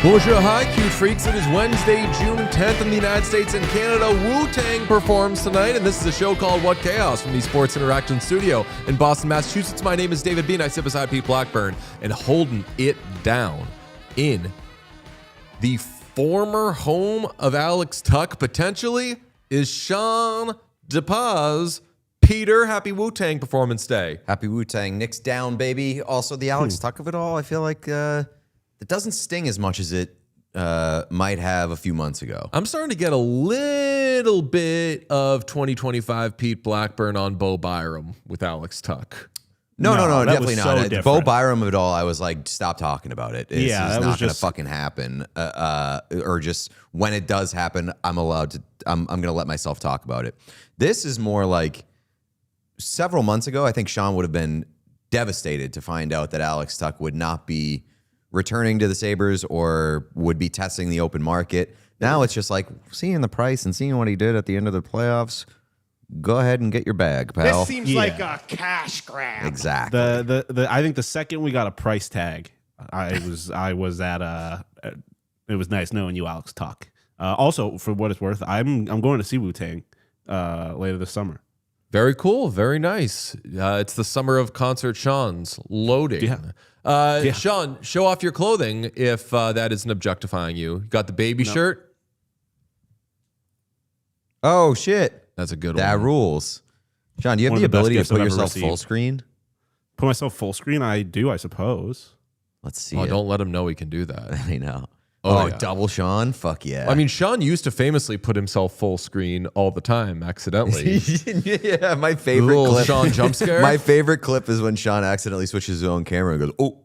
Bonjour, hi, cute freaks. It is Wednesday, June 10th in the United States and Canada. Wu-Tang performs tonight, and this is a show called What Chaos from the Sports Interaction Studio in Boston, Massachusetts. My name is David Bean. I sit beside Pete Blackburn, and holding it down in the former home of Alex Tuch, potentially, is Sean DePaz. Peter, happy Wu-Tang Performance Day. Happy Wu-Tang. Nick's down, baby. Also, the Alex Tuch of it all, I feel like it doesn't sting as much as it might have a few months ago. I'm starting to get a little bit of 2025 Pete Blackburn on Bo Byram with Alex Tuch. No, definitely not. So Bo Byram of it all, I was like, stop talking about it. It's that not was going to fucking happen. Or just when it does happen, I'm going to let myself talk about it. This is more like several months ago, I think Sean would have been devastated to find out that Alex Tuch would not be returning to the Sabres or would be testing the open market. Now it's just like seeing the price and seeing what he did at the end of the playoffs. Go ahead and get your bag, pal. This seems like a cash grab. Exactly. I think the second we got a price tag, I was at it was nice knowing you, Alex Tuch. Also, for what it's worth, I'm going to see Wu-Tang later this summer. Very cool. Very nice. It's the summer of concert Sean's loading. Yeah. Sean, show off your clothing if that isn't objectifying you. You got the baby shirt? Oh, shit. That's a good That one. rules. Sean, do you have One the of the best ability to gifts put I've ever yourself received. full screen? Put myself full screen? I do, I suppose. Let's see. Oh, don't let him know he can do that. I know. Oh, Oh, yeah. double Sean? Fuck yeah. I mean, Sean used to famously put himself full screen all the time, accidentally. yeah, my favorite Little clip. Sean jump scare? My favorite clip is when Sean accidentally switches his own camera and goes, oh.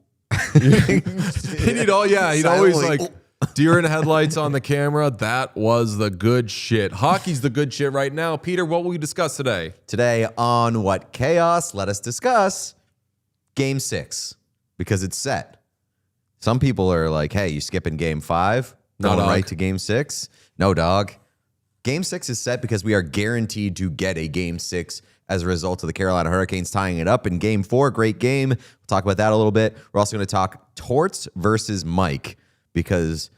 And he'd always Silently, like deer in headlights on the camera. That was the good shit. Hockey's the good shit right now. Peter, what will we discuss today? Today on What Chaos, let us discuss Game 6 because it's set. Some people are like, hey, you skipping Game 5? No, Going dog. right to Game 6? No, dog. Game 6 is set because we are guaranteed to get a Game 6 as a result of the Carolina Hurricanes tying it up in Game 4. Great game. We'll talk about that a little bit. We're also going to talk Torts versus Mike because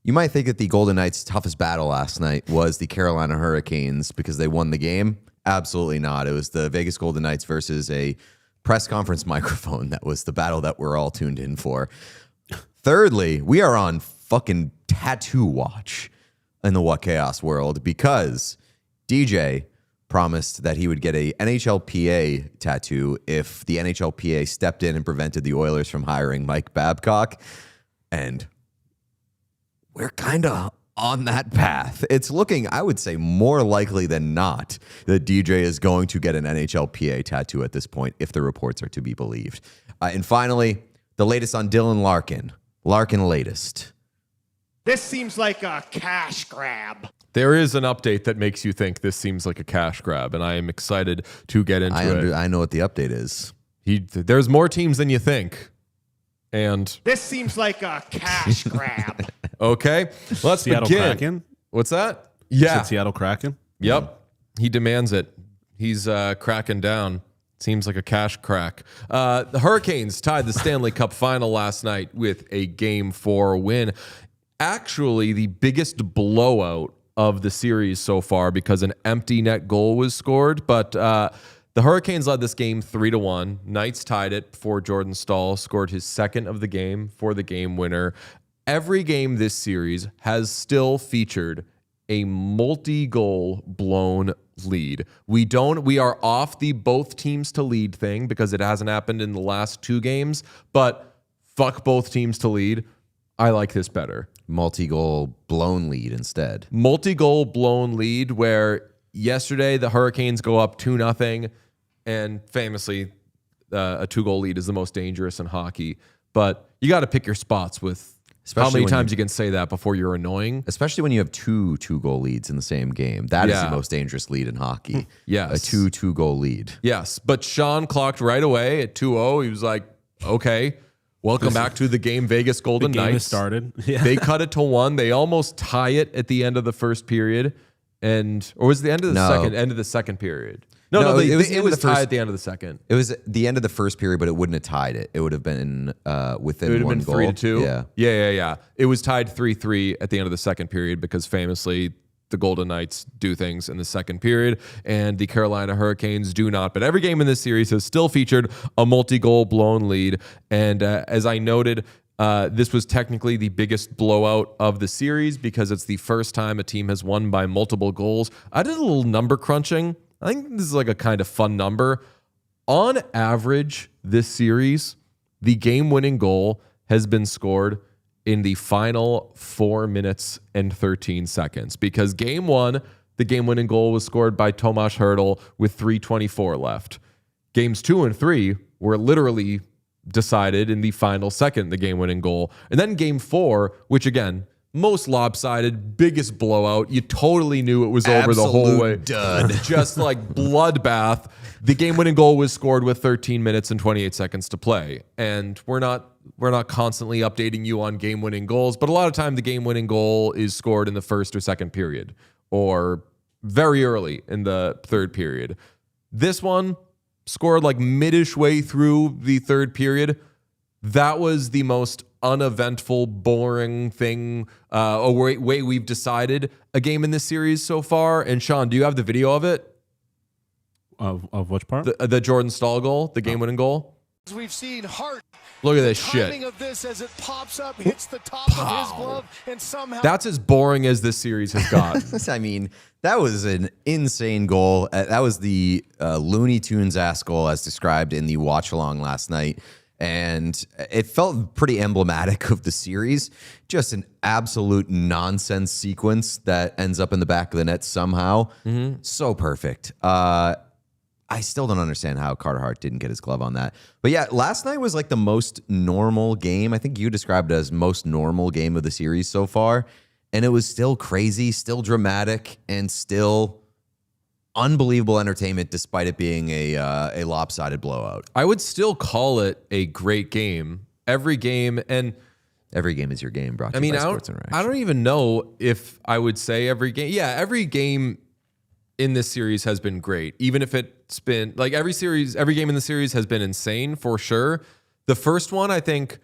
you might think that the Golden Knights' toughest battle last night was the Carolina Hurricanes because they won the game. Absolutely not. It was the Vegas Golden Knights versus a press conference microphone. That was the battle that we're all tuned in for. Thirdly, we are on fucking tattoo watch in the What Chaos world because DJ promised that he would get a NHLPA tattoo if the NHLPA stepped in and prevented the Oilers from hiring Mike Babcock. And we're kind of on that path. It's looking, I would say, more likely than not that DJ is going to get an NHLPA tattoo at this point if the reports are to be believed. And finally, the latest on Dylan Larkin. Larkin latest. This seems like a cash grab. There is an update that makes you think this seems like a cash grab, and I am excited to get into it. I know what the update is. There's more teams than you think. And This seems like a cash grab. okay, let's Seattle begin. Kraken? What's that? Yeah. Said Seattle Kraken? Yep. He demands it. He's cracking down. Seems like a cash crack. The Hurricanes tied the Stanley Cup Final last night with a Game 4 win. Actually, the biggest blowout of the series so far because an empty net goal was scored. But the Hurricanes led this game 3-1. Knights tied it before Jordan Stahl scored his second of the game for the game winner. Every game this series has still featured a multi-goal blown lead. We are off the both teams to lead thing because it hasn't happened in the last two games, but fuck both teams to lead. I like this better. Multi-goal blown lead instead. Multi-goal blown lead where yesterday the Hurricanes go up 2-0 and famously a 2-goal lead is the most dangerous in hockey, but you got to pick your spots with how many times you can say that before you're annoying. Especially when you have two-goal leads in the same game. That is the most dangerous lead in hockey. Yes. A two-goal lead. Yes, but Sean clocked right away at 2-0. He was like, okay, welcome back to the game, Vegas Golden The game has Knights. started. Yeah. They cut it to 1. They almost tie it at the end of the first period. Or was it the end of the second period? No, it was it was tied at the end of the second. It was the end of the first period, but it wouldn't have tied it. It would have been within It would have one been goal. 3-2. Yeah. Yeah. It was tied 3-3 at the end of the second period because famously the Golden Knights do things in the second period and the Carolina Hurricanes do not. But every game in this series has still featured a multi-goal blown lead. And as I noted, this was technically the biggest blowout of the series because it's the first time a team has won by multiple goals. I did a little number crunching. I think this is like a kind of fun number. On average, this series, the game-winning goal has been scored in the final 4 minutes and 13 seconds because game one, the game-winning goal was scored by Tomas Hertl with 3:24 left. Games 2 and 3 were literally decided in the final second, the game-winning goal. And then game 4, which again, most lopsided, biggest blowout. You totally knew it was over the whole way. Dud. Just like bloodbath. The game-winning goal was scored with 13 minutes and 28 seconds to play. And we're not constantly updating you on game-winning goals, but a lot of time the game-winning goal is scored in the first or second period or very early in the third period. This one scored like mid-ish way through the third period. That was the most uneventful, boring thing, way we've decided a game in this series so far. And Sean, do you have the video of it? Of which part? The Jordan Stahl goal, the game-winning goal. We've seen Hart. Look at this Timing shit. of this as it pops up, hits the top of his glove, and somehow That's as boring as this series has got. I mean, that was an insane goal. That was the Looney Tunes-ass goal as described in the watch-along last night. And it felt pretty emblematic of the series. Just an absolute nonsense sequence that ends up in the back of the net somehow. So perfect. I still don't understand how Carter Hart didn't get his glove on that. But yeah, last night was like the most normal game. I think you described it as most normal game of the series so far. And it was still crazy, still dramatic, and still unbelievable entertainment despite it being a lopsided blowout. I would still call it a great game. Every game, and Every game is your game, brought to I you mean, by Sports Interaction. I don't even know if I would say every game. Yeah, every game in this series has been great. Even if it's been like every game in the series has been insane for sure. The first one, I think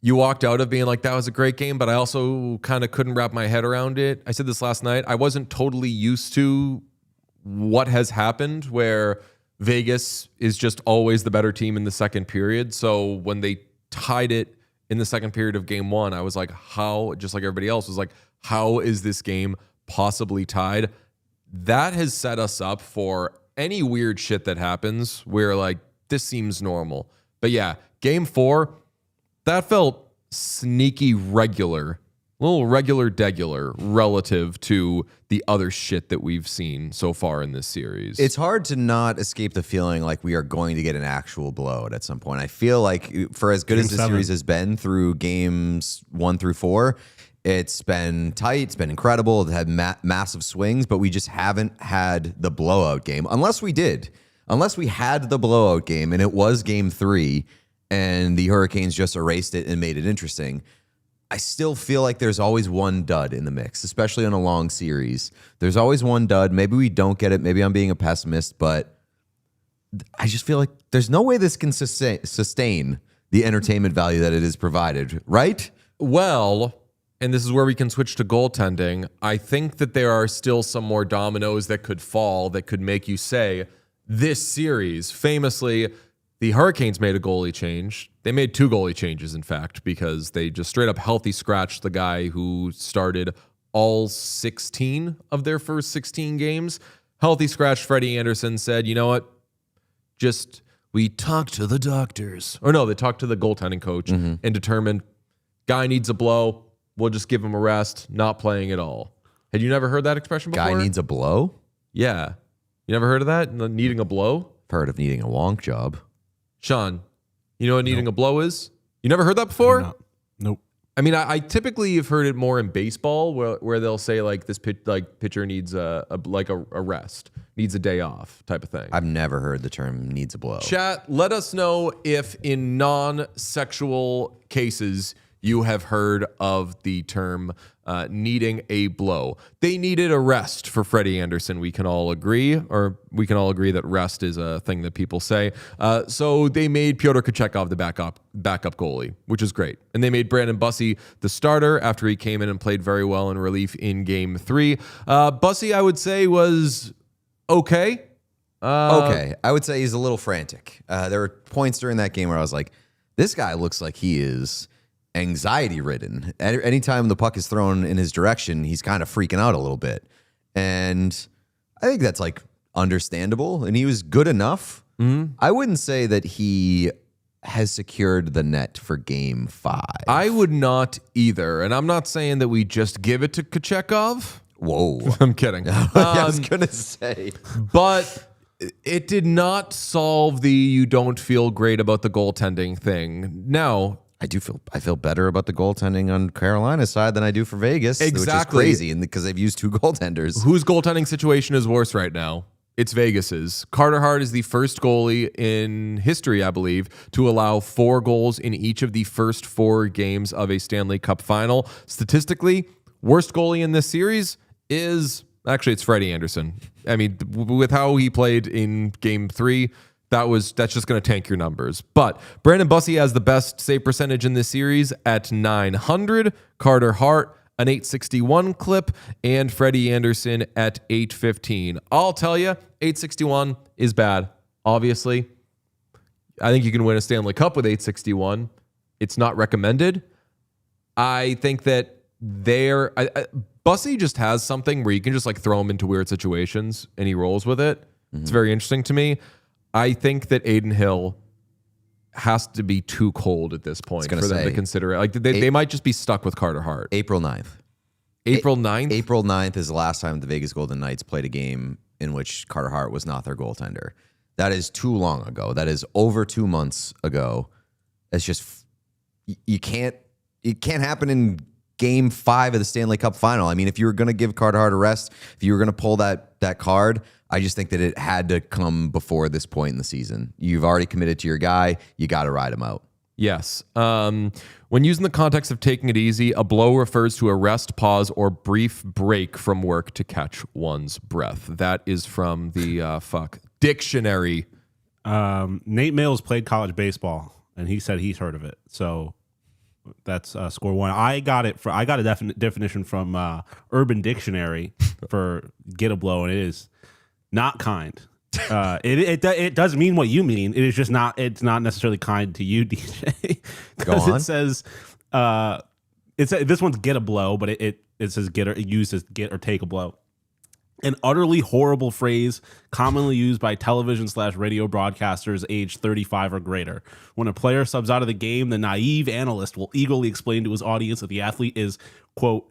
you walked out of being like, that was a great game, but I also kind of couldn't wrap my head around it. I said this last night. I wasn't totally used to what has happened where Vegas is just always the better team in the second period. So when they tied it in the second period of game one, I was like, how, just like everybody else was like, how is this game possibly tied? That has set us up for any weird shit that happens where like, this seems normal. But yeah, game 4, that felt sneaky regular, a little regular relative to the other shit that we've seen so far in this series. It's hard to not escape the feeling like we are going to get an actual blowout at some point. I feel like for as good as this series has been through games 1 through 4, it's been tight, it's been incredible, it had massive swings, but we just haven't had the blowout game. Unless we had the blowout game and it was game 3 and the Hurricanes just erased it and made it interesting. I still feel like there's always one dud in the mix, especially on a long series. There's always one dud. Maybe we don't get it. Maybe I'm being a pessimist, but I just feel like there's no way this can sustain the entertainment value that it has provided, right? Well, and this is where we can switch to goaltending. I think that there are still some more dominoes that could fall that could make you say, this series, famously, the Hurricanes made a goalie change. They made 2 goalie changes, in fact, because they just straight up healthy scratched the guy who started all 16 of their first 16 games. Healthy scratched Freddie Anderson, said, you know what? We talked to the doctors. Or no, they talked to the goaltending coach and determined guy needs a blow. We'll just give him a rest, not playing at all. Had you never heard that expression before? Guy needs a blow? Yeah. You never heard of that? Needing a blow? Heard of needing a wonk job. Sean, you know what needing a blow is? You never heard that before? Nope. I mean, I typically have heard it more in baseball where they'll say like this pitcher needs a rest, needs a day off type of thing. I've never heard the term needs a blow. Chat, let us know if in non-sexual cases you have heard of the term needing a blow. They needed a rest for Freddie Anderson. We can all agree that rest is a thing that people say. So they made Pyotr Kochetkov the backup goalie, which is great. And they made Brandon Bussey the starter after he came in and played very well in relief in Game 3. Bussey, I would say, was okay. Okay, I would say he's a little frantic. There were points during that game where I was like, this guy looks like he is anxiety ridden. Anytime the puck is thrown in his direction, he's kind of freaking out a little bit. And I think that's like understandable. And he was good enough. Mm-hmm. I wouldn't say that he has secured the net for Game 5. I would not either. And I'm not saying that we just give it to Kochetkov. Whoa. I'm kidding. I was going to say. But it did not solve the you don't feel great about the goaltending thing. Now, I feel better about the goaltending on Carolina's side than I do for Vegas, exactly. Which is crazy because they've used 2 goaltenders. Whose goaltending situation is worse right now? It's Vegas's. Carter Hart is the first goalie in history, I believe, to allow 4 goals in each of the first 4 games of a Stanley Cup Final. Statistically, worst goalie in this series is actually it's Freddie Anderson. I mean, with how he played in Game 3. That's just going to tank your numbers. But Brandon Bussey has the best save percentage in this series at 900. Carter Hart, an 861 clip, and Freddie Anderson at 815. I'll tell you, 861 is bad. Obviously, I think you can win a Stanley Cup with 861. It's not recommended. I think that Bussey just has something where you can just like throw him into weird situations and he rolls with it. Mm-hmm. It's very interesting to me. I think that Aiden Hill has to be too cold at this point for them to consider it. Like they might just be stuck with Carter Hart. April 9th. April 9th? April 9th is the last time the Vegas Golden Knights played a game in which Carter Hart was not their goaltender. That is too long ago. That is over 2 months ago. It's just it can't happen in Game 5 of the Stanley Cup Final. I mean, if you were going to give Carter Hart a rest, if you were going to pull that card, I just think that it had to come before this point in the season. You've already committed to your guy. You got to ride him out. Yes. When used in the context of taking it easy, a blow refers to a rest, pause, or brief break from work to catch one's breath. That is from the dictionary. Nate Mills played college baseball, and he said he's heard of it. So that's score 1. I got a definition from Urban Dictionary for get a blow, and it is not kind. It does mean what you mean. It is just not. It's not necessarily kind to you, DJ. Go on. It says this one's get a blow, but it says get or it uses get or take a blow. An utterly horrible phrase commonly used by television/radio broadcasters aged 35 or greater. When a player subs out of the game, the naive analyst will eagerly explain to his audience that the athlete is, quote,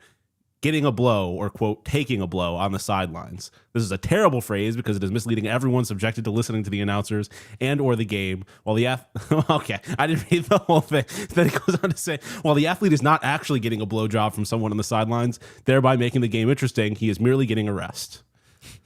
getting a blow or, quote, taking a blow on the sidelines. This is a terrible phrase because it is misleading everyone subjected to listening to the announcers and or the game. While the okay, I didn't read the whole thing. Then it goes on to say, while the athlete is not actually getting a blowjob from someone on the sidelines, thereby making the game interesting, he is merely getting a rest.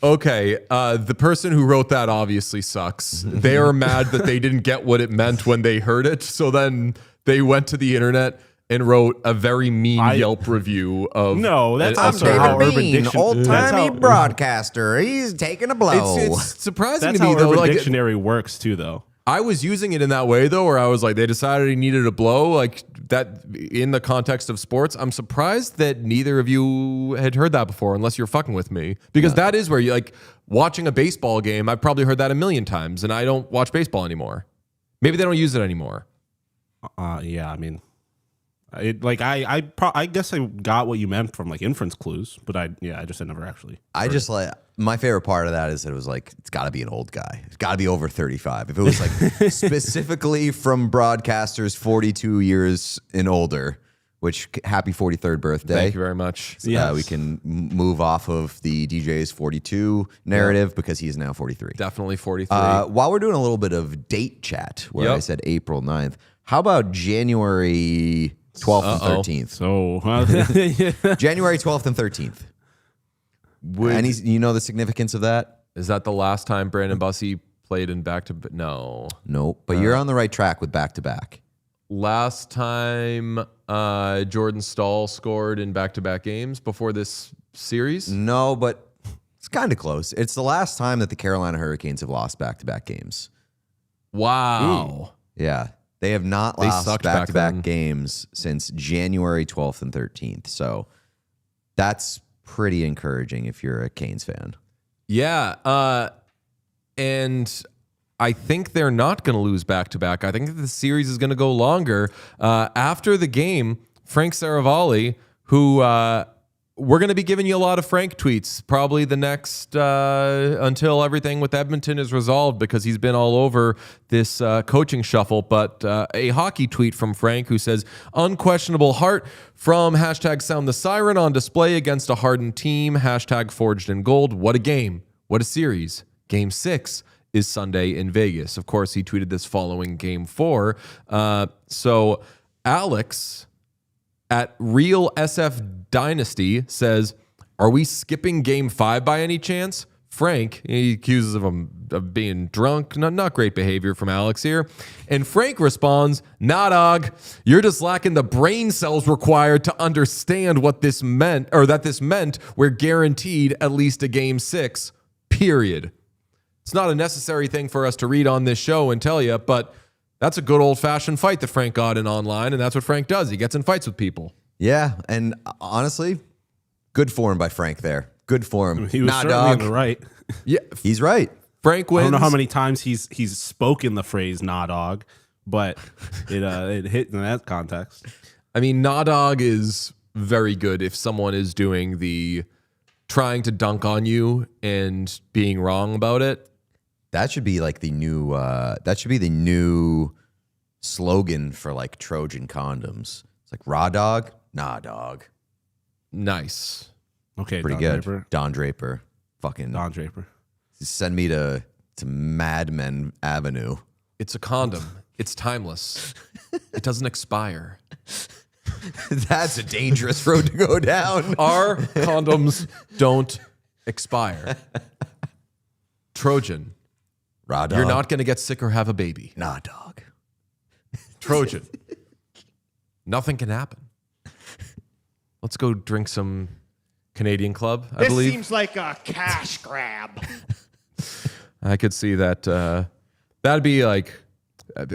Okay, the person who wrote that obviously sucks. They are mad that they didn't get what it meant when they heard it, so then they went to the internet and wrote a very mean Yelp review of... No, that's I'm David Bean, old-timey broadcaster. He's taking a blow. It's surprising that's to me, how though. Urban Dictionary works, too, though. I was using it in that way, though, where I was like, they decided he needed a blow, like that in the context of sports. I'm surprised that neither of you had heard that before, unless you're fucking with me. Because that is where you like watching a baseball game. I've probably heard that a million times, and I don't watch baseball anymore. Maybe they don't use it anymore. Yeah, I mean... I guess I got what you meant from like inference clues, but I just had never actually. My favorite part of that is that it was like it's got to be an old guy. It's got to be over 35. If it was like specifically from broadcasters 42 years and older, which happy 43rd birthday. Thank you very much. So yes. We can move off of the DJ's 42 narrative because he is now 43. Definitely 43. While we're doing a little bit of date chat, where I said April 9th, how about January 12th and 13th. So January 12th and 13th. You know the significance of that? Is that the last time Brandon Bussey played in back-to-back? No. Nope. But you're on the right track with back-to-back. last time Jordan Stahl scored in back-to-back games before this series? No, but it's kind of close. It's the last time that the Carolina Hurricanes have lost back-to-back games. Wow. Yeah. They have not They lost sucked back then. back-to-back games since January 12th and 13th. So that's pretty encouraging if you're a Canes fan. Yeah. And I think they're not going to lose back-to-back. I think that the series is going to go longer. After the game, Frank Saravalli, who we're going to be giving you a lot of Frank tweets, probably the next until everything with Edmonton is resolved, because he's been all over this coaching shuffle. But a hockey tweet from Frank who says, unquestionable heart from hashtag sound the siren on display against a hardened team, hashtag forged in gold. What a game. What a series. Game 6 is Sunday in Vegas. Of course, he tweeted this following Game 4. So Alex at Real SF Dynasty says, are we skipping Game 5 by any chance? Frank, he accuses him of being drunk. Not great behavior from Alex here. And Frank responds, nah, dog. You're just lacking the brain cells required to understand what this meant, or that this meant we're guaranteed at least a Game 6, period. It's not a necessary thing for us to read on this show and tell you, but that's a good old-fashioned fight that Frank got in online, and that's what Frank does. He gets in fights with people. Yeah, and honestly, good form by Frank there. Good form. He was nah, certainly dog. in the right. Yeah, He's right. Frank I wins. don't know how many times he's spoken the phrase "nah, dog," but it hit in that context. I mean, nah dog is very good if someone is doing the trying to dunk on you and being wrong about it. That should be like the new. That should be the new slogan for like Trojan condoms. It's like raw dog, nah dog. Nice. Okay, Pretty Don good. Draper. Don Draper. Fucking Don Draper. send me to Mad Men Avenue. It's a condom. It's timeless. It doesn't expire. That's a dangerous road to go down. Our condoms don't expire. Trojan, Raw dog. you're not going to get sick or have a baby. Nah dog. Trojan, nothing can happen. Let's go drink some Canadian Club, I This believe. seems like a cash grab. I could see that. That'd be like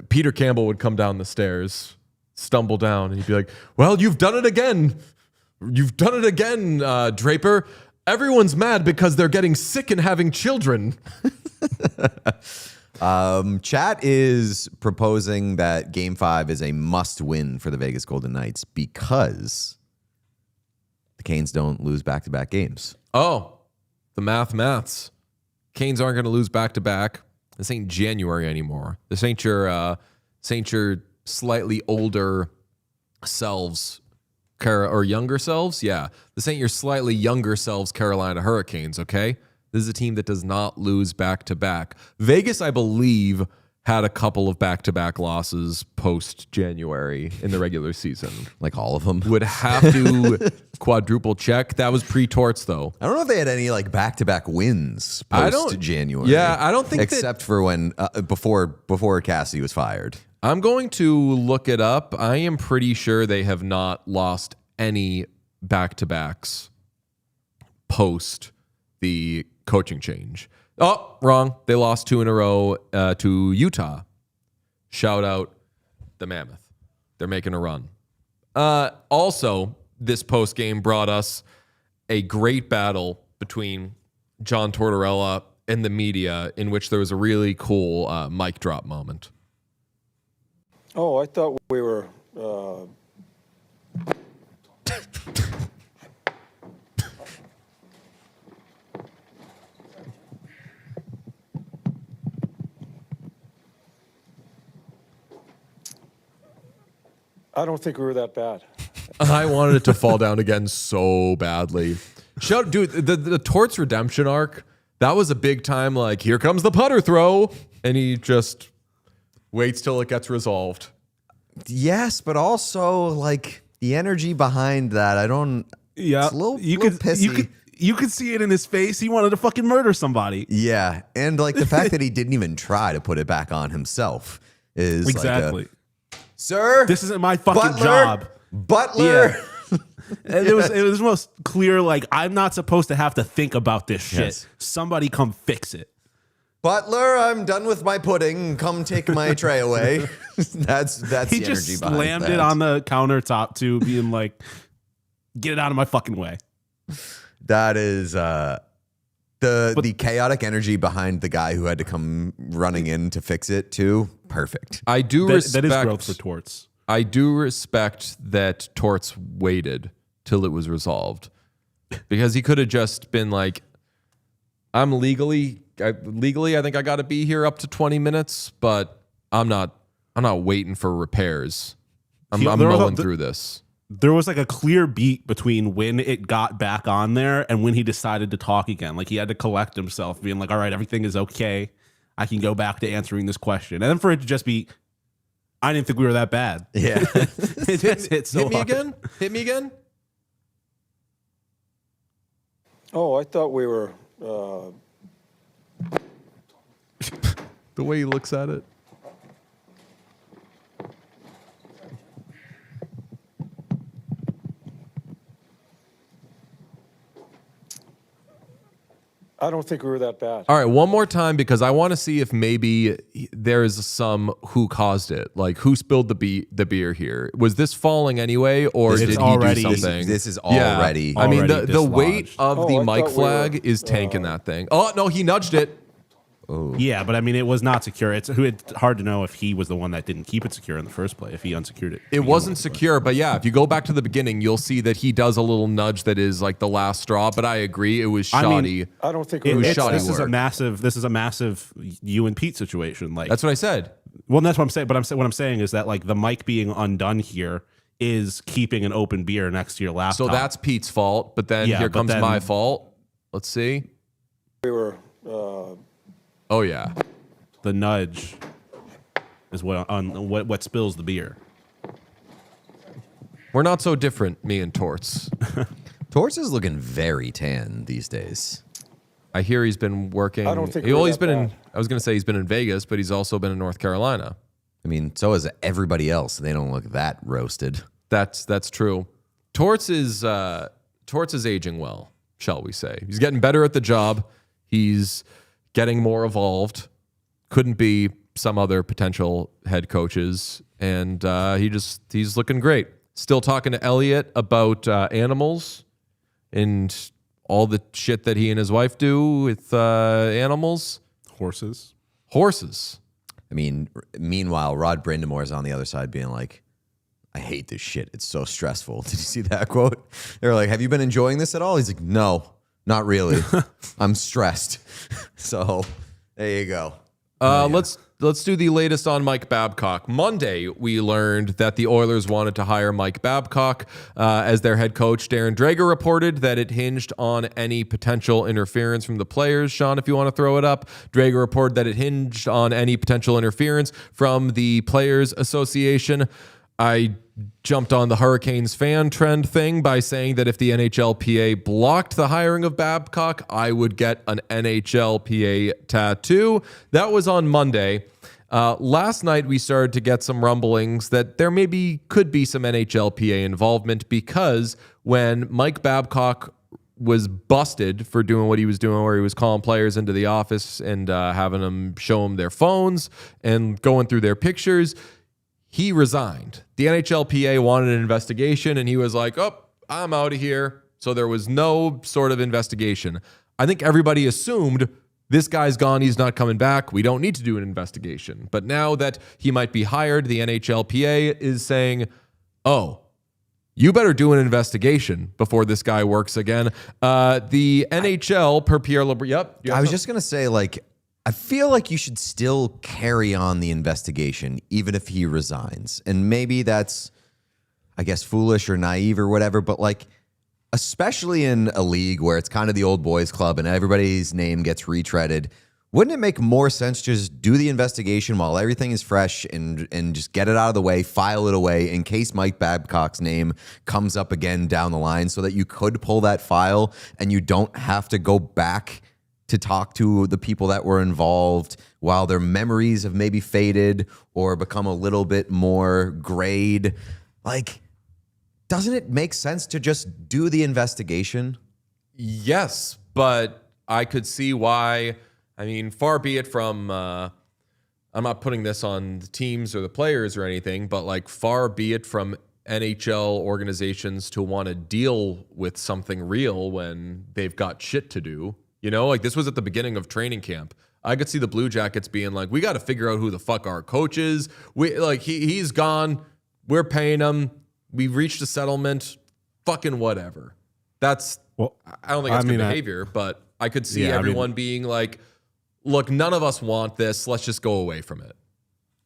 Peter Campbell would come down the stairs, stumble down, and he'd be like, well, you've done it again. You've done it again, Draper. Everyone's mad because they're getting sick and having children. Chat is proposing that Game 5 is a must-win for the Vegas Golden Knights because the Canes don't lose back-to-back games. Oh, the maths. Canes aren't going to lose back-to-back. This ain't January anymore. This ain't your slightly older selves or younger selves. Yeah, this ain't your slightly younger selves Carolina Hurricanes, okay? This is a team that does not lose back-to-back. Vegas, I believe, had a couple of back-to-back losses post-January in the regular season. Like all of them. Would have to quadruple check. That was pre-torts, though. I don't know if they had any like back-to-back wins I don't- post-January. Yeah, I don't think except for when before Cassidy was fired. I'm going to look it up. I am pretty sure they have not lost any back-to-backs post the coaching change. Oh, wrong. They lost 2 in a row to Utah. Shout out the Mammoth. They're making a run. Also, this post game brought us a great battle between John Tortorella and the media, in which there was a really cool mic drop moment. Oh, I thought we were. I don't think we were that bad. I wanted it to fall down again so badly. Dude, the Torts redemption arc, that was a big time, like, here comes the putter throw, and he just waits till it gets resolved. Yes, but also like the energy behind that. I don't. Yeah, it's a little, you little could pissy. you could see it in his face. He wanted to fucking murder somebody. Yeah, and like the fact that he didn't even try to put it back on himself is Exactly. Sir, This isn't my fucking Butler, job. Butler. Yeah. And it was most clear, like, I'm not supposed to have to think about this shit. Yes. Somebody come fix it. Butler, I'm done with my pudding. Come take my tray away. That's He the just energy behind slammed that. it on the countertop too, being like, get it out of my fucking way. That is the chaotic energy behind the guy who had to come running in to fix it too. Perfect. I do That is respect. growth for Torts. I do respect that Torts waited till it was resolved, because he could have just been like, "I'm legally, I think I got to be here up to 20 minutes, but I'm not waiting for repairs. I'm mowing through this." There was like a clear beat between when it got back on there and when he decided to talk again. Like he had to collect himself, being like, all right, everything is okay. I can go back to answering this question. And then for it to just be, I didn't think we were that bad. Yeah. It just hit so Hit me hard. again. Hit me again. Oh, I thought we were. The way he looks at it. I don't think we were that bad. All right, one more time, because I want to see if maybe there's some who caused it. Like, who spilled the beer here? Was this falling anyway, or It's did he already- do something? This is Yeah. already. I mean, already the weight dislodged. of Oh, the I mic thought we flag were, is tanking that thing. Oh no, he nudged it. Yeah, but I mean, it was not secure. It's hard to know if he was the one that didn't keep it secure in the first place, if he unsecured it. It wasn't secure, but yeah, if you go back to the beginning, you'll see that he does a little nudge that is like the last straw. But I agree, it was I mean, shoddy. I don't think we It were was that shoddy bad. This work. is a massive you and Pete situation. Like, That's what I said. well, that's what I'm saying. But what I'm saying is that like the mic being undone here is keeping an open beer next to your laptop. So that's Pete's fault. But then Yeah, here but comes then- my fault. Let's see. We were. Oh yeah. the nudge is what spills the beer. We're not so different, me and Torts. Torts is looking very tan these days. I hear he's been working. I don't think well, we're he's that been in. bad. I was going to say he's been in Vegas, but he's also been in North Carolina. I mean, so is everybody else. They don't look that roasted. That's true. Torts is aging well, shall we say? He's getting better at the job. He's getting more evolved. Couldn't be some other potential head coaches, and he's looking great. Still talking to Elliot about animals and all the shit that he and his wife do with animals. Horses. Horses. I mean, meanwhile, Rod Brindamore is on the other side being like, I hate this shit. It's so stressful. Did you see that quote? They were like, have you been enjoying this at all? He's like, no, not really. I'm stressed. So there you go. Let's do the latest on Mike Babcock. Monday, we learned that the Oilers wanted to hire Mike Babcock as their head coach. Darren Drager reported that it hinged on any potential interference from the players. Sean, if you want to throw it up. Drager reported that it hinged on any potential interference from the Players Association. I jumped on the Hurricanes fan trend thing by saying that if the NHLPA blocked the hiring of Babcock, I would get an NHLPA tattoo. That was on Monday. Last night, we started to get some rumblings that there could be some NHLPA involvement, because when Mike Babcock was busted for doing what he was doing, where he was calling players into the office and having them show them their phones and going through their pictures, he resigned. The NHLPA wanted an investigation, and he was like, oh, I'm out of here. So there was no sort of investigation. I think everybody assumed this guy's gone. He's not coming back. We don't need to do an investigation. But now that he might be hired, the NHLPA is saying, oh, you better do an investigation before this guy works again. The NHL, per Pierre LeBrun, yep. I was just going to say, like, I feel like you should still carry on the investigation, even if he resigns. And maybe that's, I guess, foolish or naive or whatever, but like, especially in a league where it's kind of the old boys club and everybody's name gets retreaded, wouldn't it make more sense to just do the investigation while everything is fresh and just get it out of the way, file it away in case Mike Babcock's name comes up again down the line, so that you could pull that file and you don't have to go back to talk to the people that were involved while their memories have maybe faded or become a little bit more grayed. Like, doesn't it make sense to just do the investigation? Yes, but I could see why. I mean, far be it from, I'm not putting this on the teams or the players or anything, but like far be it from NHL organizations to want to deal with something real when they've got shit to do. You know, like this was at the beginning of training camp. I could see the Blue Jackets being like, we got to figure out who the fuck our coach is. He's gone. We're paying him. We've reached a settlement. Fucking whatever. That's, I don't think that's good behavior, but I could see everyone being like, look, none of us want this. Let's just go away from it.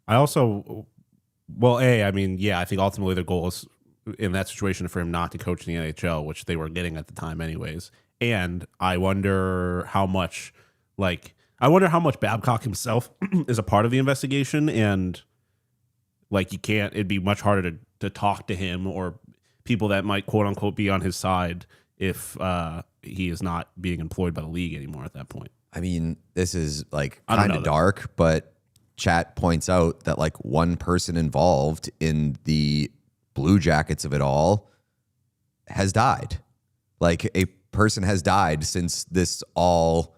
I also, I think ultimately the goal is in that situation for him not to coach in the NHL, which they were getting at the time anyways. And I wonder how much Babcock himself is a part of the investigation, and like it'd be much harder to talk to him or people that might quote unquote be on his side if he is not being employed by the league anymore at that point. I mean, this is like kind of dark, but chat points out that like one person involved in the Blue Jackets of it all has died. Like a person has died since this all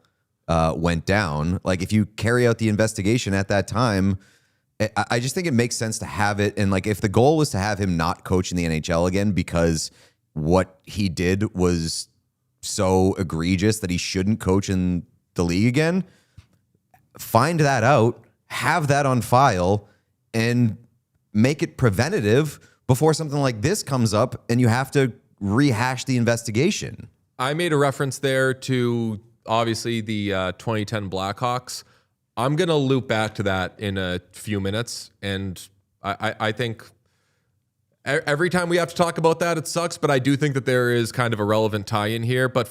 went down. Like if you carry out the investigation at that time, I just think it makes sense to have it. And like if the goal was to have him not coach in the NHL again because what he did was so egregious that he shouldn't coach in the league again, find that out, have that on file, and make it preventative before something like this comes up and you have to rehash the investigation. I made a reference there to obviously the 2010 Blackhawks. I'm going to loop back to that in a few minutes. And I think every time we have to talk about that, it sucks. But I do think that there is kind of a relevant tie-in here. But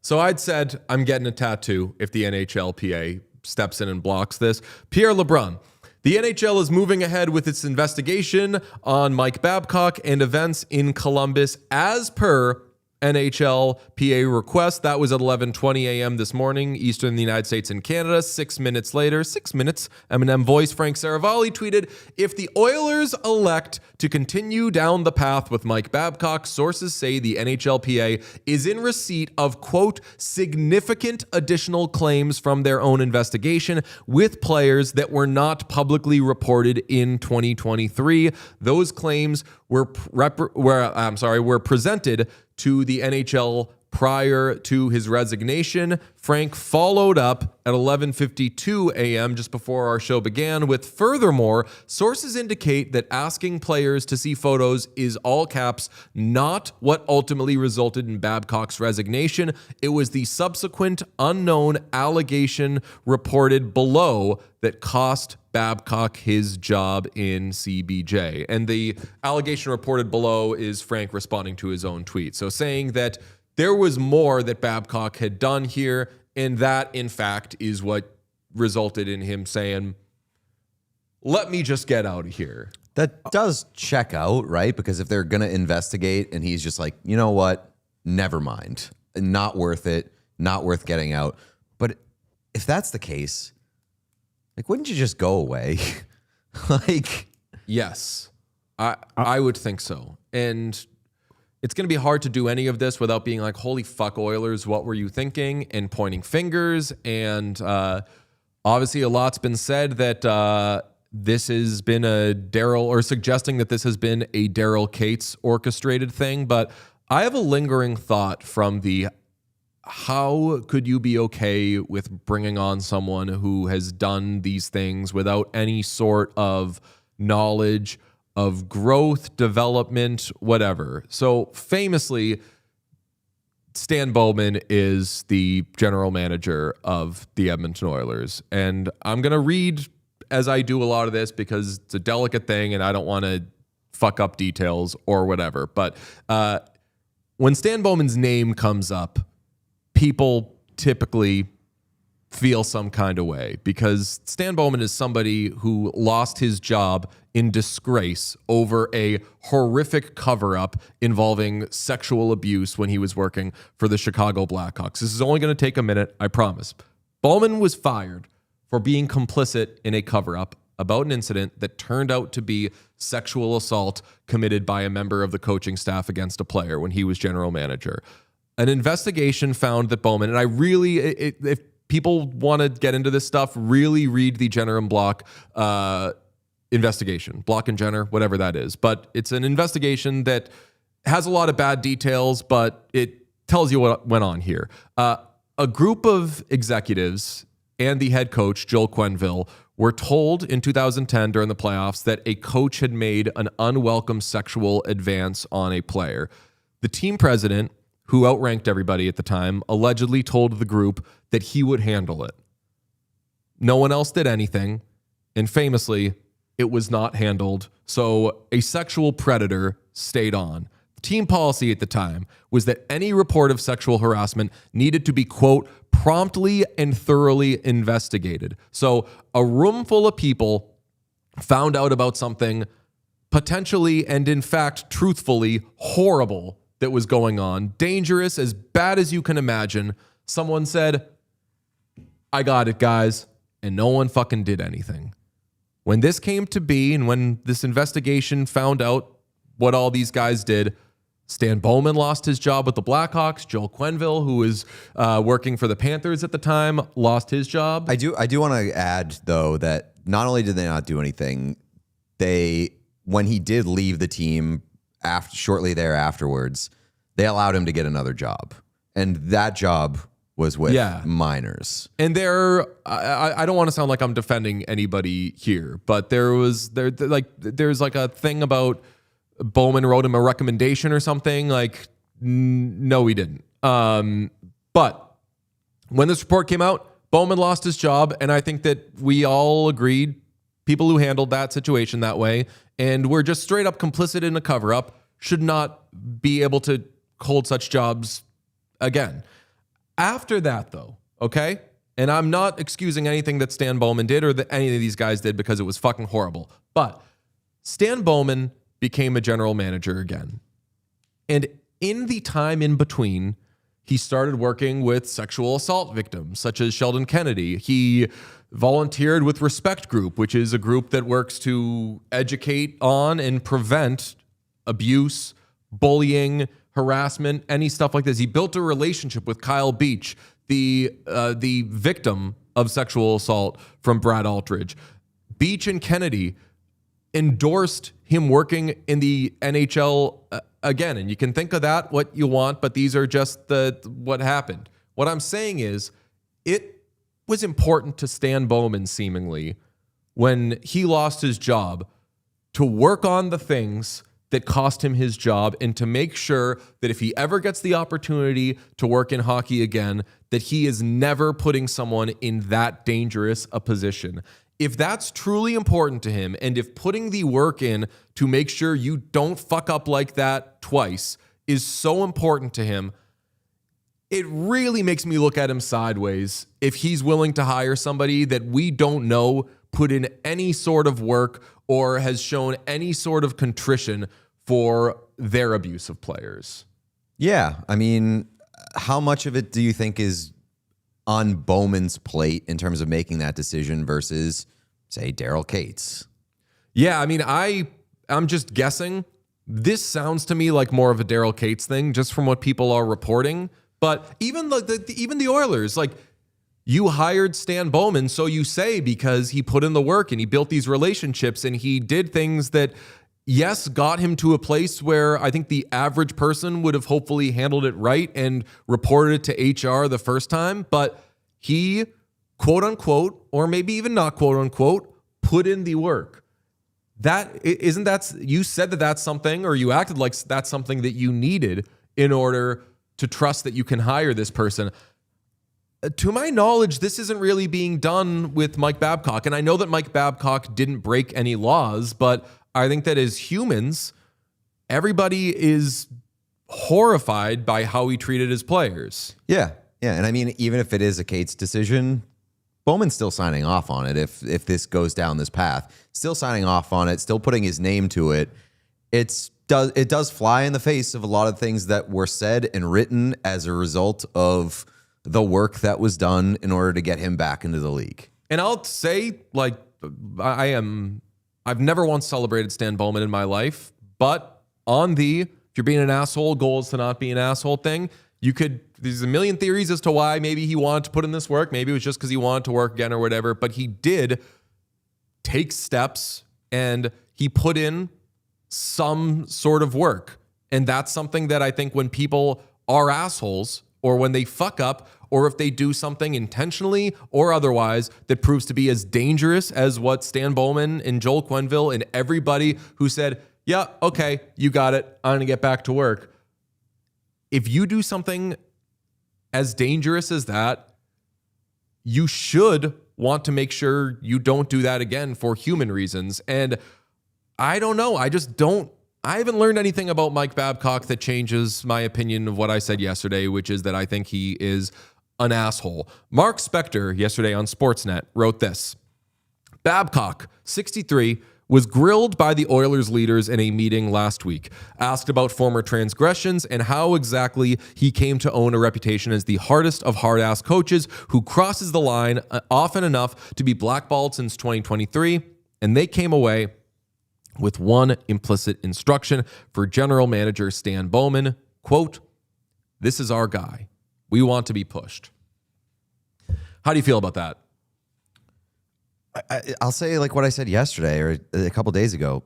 so I'd said I'm getting a tattoo if the NHLPA steps in and blocks this. Pierre LeBrun. The NHL is moving ahead with its investigation on Mike Babcock and events in Columbus as per NHLPA request. That was at 11:20 a.m. this morning, Eastern in the United States and Canada. 6 minutes later, 6 minutes, Eminem voice Frank Saravalli tweeted, if the Oilers elect to continue down the path with Mike Babcock, sources say the NHLPA is in receipt of, quote, significant additional claims from their own investigation with players that were not publicly reported in 2023. Those claims were presented to the NHL prior to his resignation. Frank followed up at 11:52 a.m. just before our show began with, furthermore, sources indicate that asking players to see photos is, all caps, not what ultimately resulted in Babcock's resignation. It was the subsequent unknown allegation reported below that cost Babcock his job in CBJ. And the allegation reported below is Frank responding to his own tweet. So saying that there was more that Babcock had done here, and that, in fact, is what resulted in him saying, let me just get out of here. That does check out, right? Because if they're going to investigate and he's just like, you know what, never mind, not worth it, not worth getting out. But if that's the case, like, wouldn't you just go away? Like, yes, I would think so. And it's going to be hard to do any of this without being like, holy fuck, Oilers, what were you thinking? And pointing fingers. And obviously a lot's been said that this has been a Daryl, or suggesting that this has been a Daryl Cates orchestrated thing. But I have a lingering thought from the, how could you be okay with bringing on someone who has done these things without any sort of knowledge of growth, development, whatever? So famously, Stan Bowman is the general manager of the Edmonton Oilers. And I'm going to read as I do a lot of this because it's a delicate thing and I don't want to fuck up details or whatever. But when Stan Bowman's name comes up, people typically feel some kind of way, because Stan Bowman is somebody who lost his job in disgrace over a horrific cover-up involving sexual abuse when he was working for the Chicago Blackhawks. This is only going to take a minute, I promise. Bowman was fired for being complicit in a cover-up about an incident that turned out to be sexual assault committed by a member of the coaching staff against a player when he was general manager. An investigation found that Bowman, and I really, if people want to get into this stuff, really read the Jenner and Block investigation, Block and Jenner, whatever that is. But it's an investigation that has a lot of bad details, but it tells you what went on here. A group of executives and the head coach, Joel Quenneville, were told in 2010 during the playoffs that a coach had made an unwelcome sexual advance on a player. The team president, who outranked everybody at the time, allegedly told the group that he would handle it. No one else did anything, and famously, it was not handled, so a sexual predator stayed on. The team policy at the time was that any report of sexual harassment needed to be, quote, promptly and thoroughly investigated. So a room full of people found out about something potentially and in fact truthfully horrible that was going on, dangerous, as bad as you can imagine. Someone said, I got it, guys, and no one fucking did anything. When this came to be, and when this investigation found out what all these guys did, Stan Bowman lost his job with the Blackhawks. Joel Quenneville, who was working for the Panthers at the time, lost his job. I do want to add, though, that not only did they not do anything, when he did leave the team shortly thereafterwards, they allowed him to get another job, and that job was with minors. And I don't want to sound like I'm defending anybody here, but there's like a thing about Bowman wrote him a recommendation or something. Like, no, he didn't. But when this report came out, Bowman lost his job, and I think that we all agreed, people who handled that situation that way and were just straight up complicit in a cover-up, should not be able to hold such jobs again. After that, though, okay? And I'm not excusing anything that Stan Bowman did or that any of these guys did, because it was fucking horrible. But Stan Bowman became a general manager again. And in the time in between, he started working with sexual assault victims, such as Sheldon Kennedy. He volunteered with Respect Group, which is a group that works to educate on and prevent abuse, bullying, harassment, any stuff like this. He built a relationship with Kyle Beach, the victim of sexual assault from Brad Aldridge. Beach and Kennedy endorsed him working in the NHL again. And you can think of that what you want, but these are just what happened. What I'm saying is, it was important to Stan Bowman, seemingly, when he lost his job, to work on the things that cost him his job, and to make sure that if he ever gets the opportunity to work in hockey again, that he is never putting someone in that dangerous a position. If that's truly important to him, and if putting the work in to make sure you don't fuck up like that twice is so important to him, it really makes me look at him sideways if he's willing to hire somebody that we don't know put in any sort of work or has shown any sort of contrition for their abuse of players. Yeah. I mean, how much of it do you think is on Bowman's plate in terms of making that decision versus, say, Daryl Cates? Yeah, I mean, I'm just guessing. This sounds to me like more of a Daryl Cates thing, just from what people are reporting. But even the Oilers, like, you hired Stan Bowman, so you say, because he put in the work and he built these relationships and he did things that, yes, got him to a place where I think the average person would have hopefully handled it right and reported it to HR the first time. But he, quote unquote, or maybe even not quote unquote, put in the work. You said that that's something, or you acted like that's something that you needed in order to trust that you can hire this person. To my knowledge, this isn't really being done with Mike Babcock. And I know that Mike Babcock didn't break any laws, but I think that as humans, everybody is horrified by how he treated his players. Yeah. Yeah. And I mean, even if it is a Cates decision, Bowman's still signing off on it if this goes down this path. Still signing off on it, still putting his name to it. It does fly in the face of a lot of things that were said and written as a result of the work that was done in order to get him back into the league. And I'll say, like, I've never once celebrated Stan Bowman in my life, but on if you're being an asshole, goal is to not be an asshole thing, there's a million theories as to why maybe he wanted to put in this work. Maybe it was just because he wanted to work again or whatever, but he did take steps and he put in some sort of work. And that's something that I think when people are assholes or when they fuck up or if they do something intentionally or otherwise that proves to be as dangerous as what Stan Bowman and Joel Quenneville and everybody who said, yeah, okay, you got it, I'm going to get back to work. If you do something as dangerous as that, you should want to make sure you don't do that again for human reasons. And I don't know. I haven't learned anything about Mike Babcock that changes my opinion of what I said yesterday, which is that I think he is an asshole. Mark Spector yesterday on Sportsnet wrote this. Babcock, 63, was grilled by the Oilers leaders in a meeting last week, asked about former transgressions and how exactly he came to own a reputation as the hardest of hard-ass coaches who crosses the line often enough to be blackballed since 2023, and they came away with one implicit instruction for general manager Stan Bowman, quote, "This is our guy. We want to be pushed." How do you feel about that? I'll say like what I said yesterday or a couple days ago.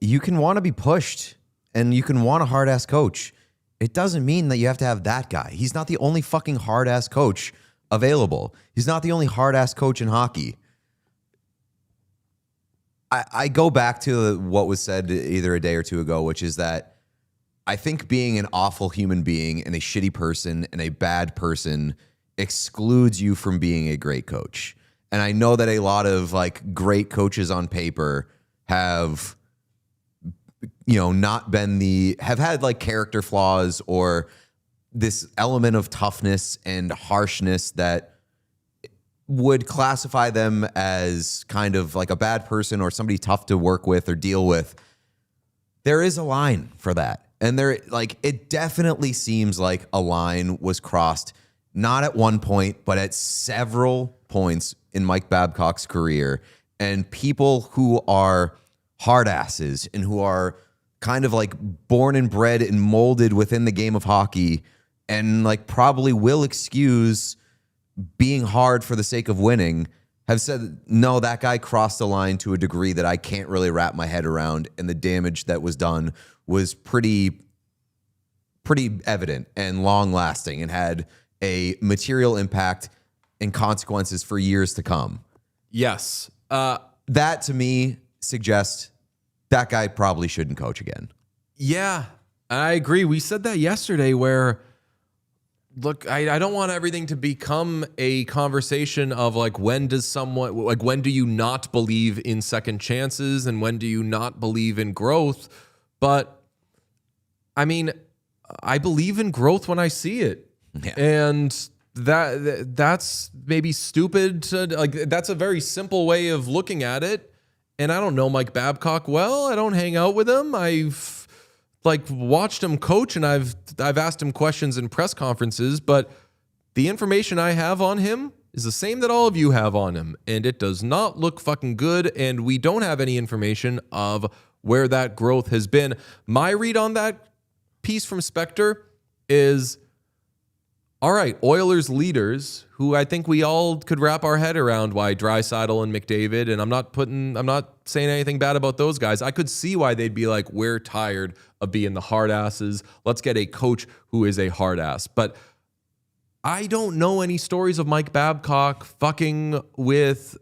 You can want to be pushed and you can want a hard-ass coach. It doesn't mean that you have to have that guy. He's not the only fucking hard-ass coach available. He's not the only hard-ass coach in hockey. I go back to what was said either a day or two ago, which is that I think being an awful human being and a shitty person and a bad person excludes you from being a great coach. And I know that a lot of like great coaches on paper have, not been have had like character flaws or this element of toughness and harshness that would classify them as kind of like a bad person or somebody tough to work with or deal with. There is a line for that. And it definitely seems like a line was crossed, not at one point, but at several points in Mike Babcock's career. And people who are hard asses and who are kind of like born and bred and molded within the game of hockey and like probably will excuse being hard for the sake of winning have said, no, that guy crossed the line to a degree that I can't really wrap my head around. And the damage that was done was pretty evident and long lasting and had a material impact and consequences for years to come. Yes. That to me suggests that guy probably shouldn't coach again. Yeah, I agree. We said that yesterday where, look, I don't want everything to become a conversation of like, when do you not believe in second chances and when do you not believe in growth? But I mean, I believe in growth when I see it. Yeah. And that's maybe stupid that's a very simple way of looking at it. And I don't know Mike Babcock well. I don't hang out with him. I've watched him coach and I've asked him questions in press conferences, but the information I have on him is the same that all of you have on him, and it does not look fucking good, and we don't have any information of where that growth has been. My read on that piece from Spector is, all right, Oilers leaders, who I think we all could wrap our head around why Draisaitl and McDavid, and I'm not saying anything bad about those guys. I could see why they'd be like, we're tired of being the hard asses. Let's get a coach who is a hard ass. But I don't know any stories of Mike Babcock fucking with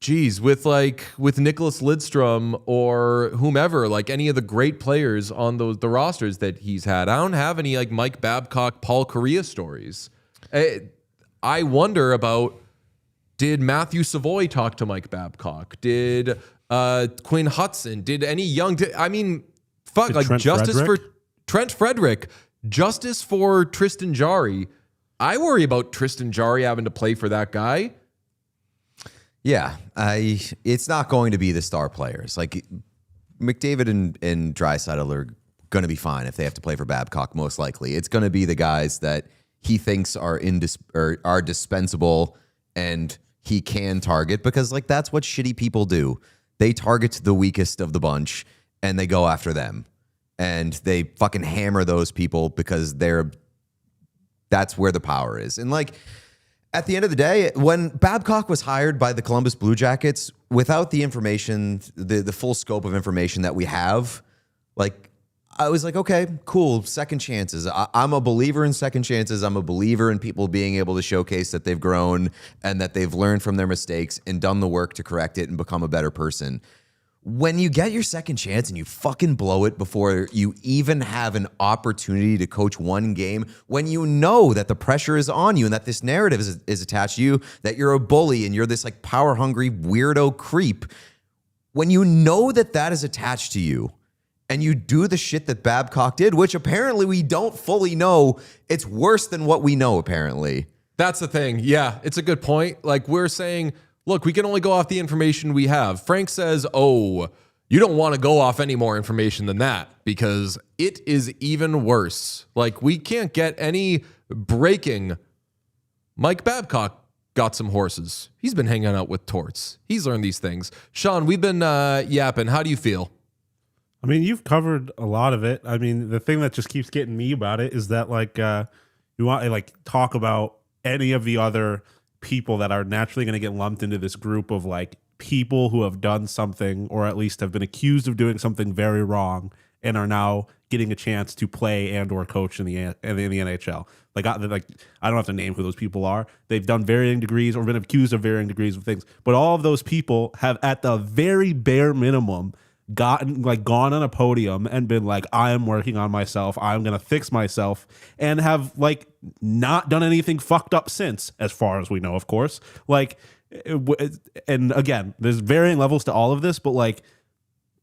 with Nicholas Lidstrom or whomever, like any of the great players on the rosters that he's had. I don't have any like Mike Babcock, Paul Kariya stories. I wonder about, did Matthew Savoy talk to Mike Babcock? Did Quinn Hudson? Did any young? Did Trent justice Frederick? for Trent Frederick, justice for Tristan Jarry. I worry about Tristan Jarry having to play for that guy. Yeah, it's not going to be the star players. Like McDavid and Draisaitl are going to be fine if they have to play for Babcock. Most likely, it's going to be the guys that he thinks are are dispensable and he can target, because like that's what shitty people do. They target the weakest of the bunch and they go after them, and they fucking hammer those people because that's where the power is. And like, at the end of the day, when Babcock was hired by the Columbus Blue Jackets, without the information, the full scope of information that we have, like, I was like, okay, cool, second chances. I'm a believer in second chances. I'm a believer in people being able to showcase that they've grown and that they've learned from their mistakes and done the work to correct it and become a better person. When you get your second chance and you fucking blow it before you even have an opportunity to coach one game, when you know that the pressure is on you and that this narrative is attached to you, that you're a bully and you're this like power hungry weirdo creep, when you know that that is attached to you and you do the shit that Babcock did, which apparently we don't fully know, it's worse than what we know apparently. That's the thing. Yeah, it's a good point. Like we're saying, look, we can only go off the information we have. Frank says, oh, you don't want to go off any more information than that because it is even worse. Like we can't get any breaking. Mike Babcock got some horses. He's been hanging out with Torts. He's learned these things. Sean, we've been yapping. How do you feel? I mean, you've covered a lot of it. I mean, the thing that just keeps getting me about it is that like you want to like talk about any of the other people that are naturally going to get lumped into this group of like people who have done something or at least have been accused of doing something very wrong and are now getting a chance to play and or coach in the NHL. Like I don't have to name who those people are. They've done varying degrees or been accused of varying degrees of things. But all of those people have at the very bare minimum gone on a podium and been like, I am working on myself, I'm gonna fix myself, and have like not done anything fucked up since, as far as we know, of course. Like, and again, there's varying levels to all of this, but like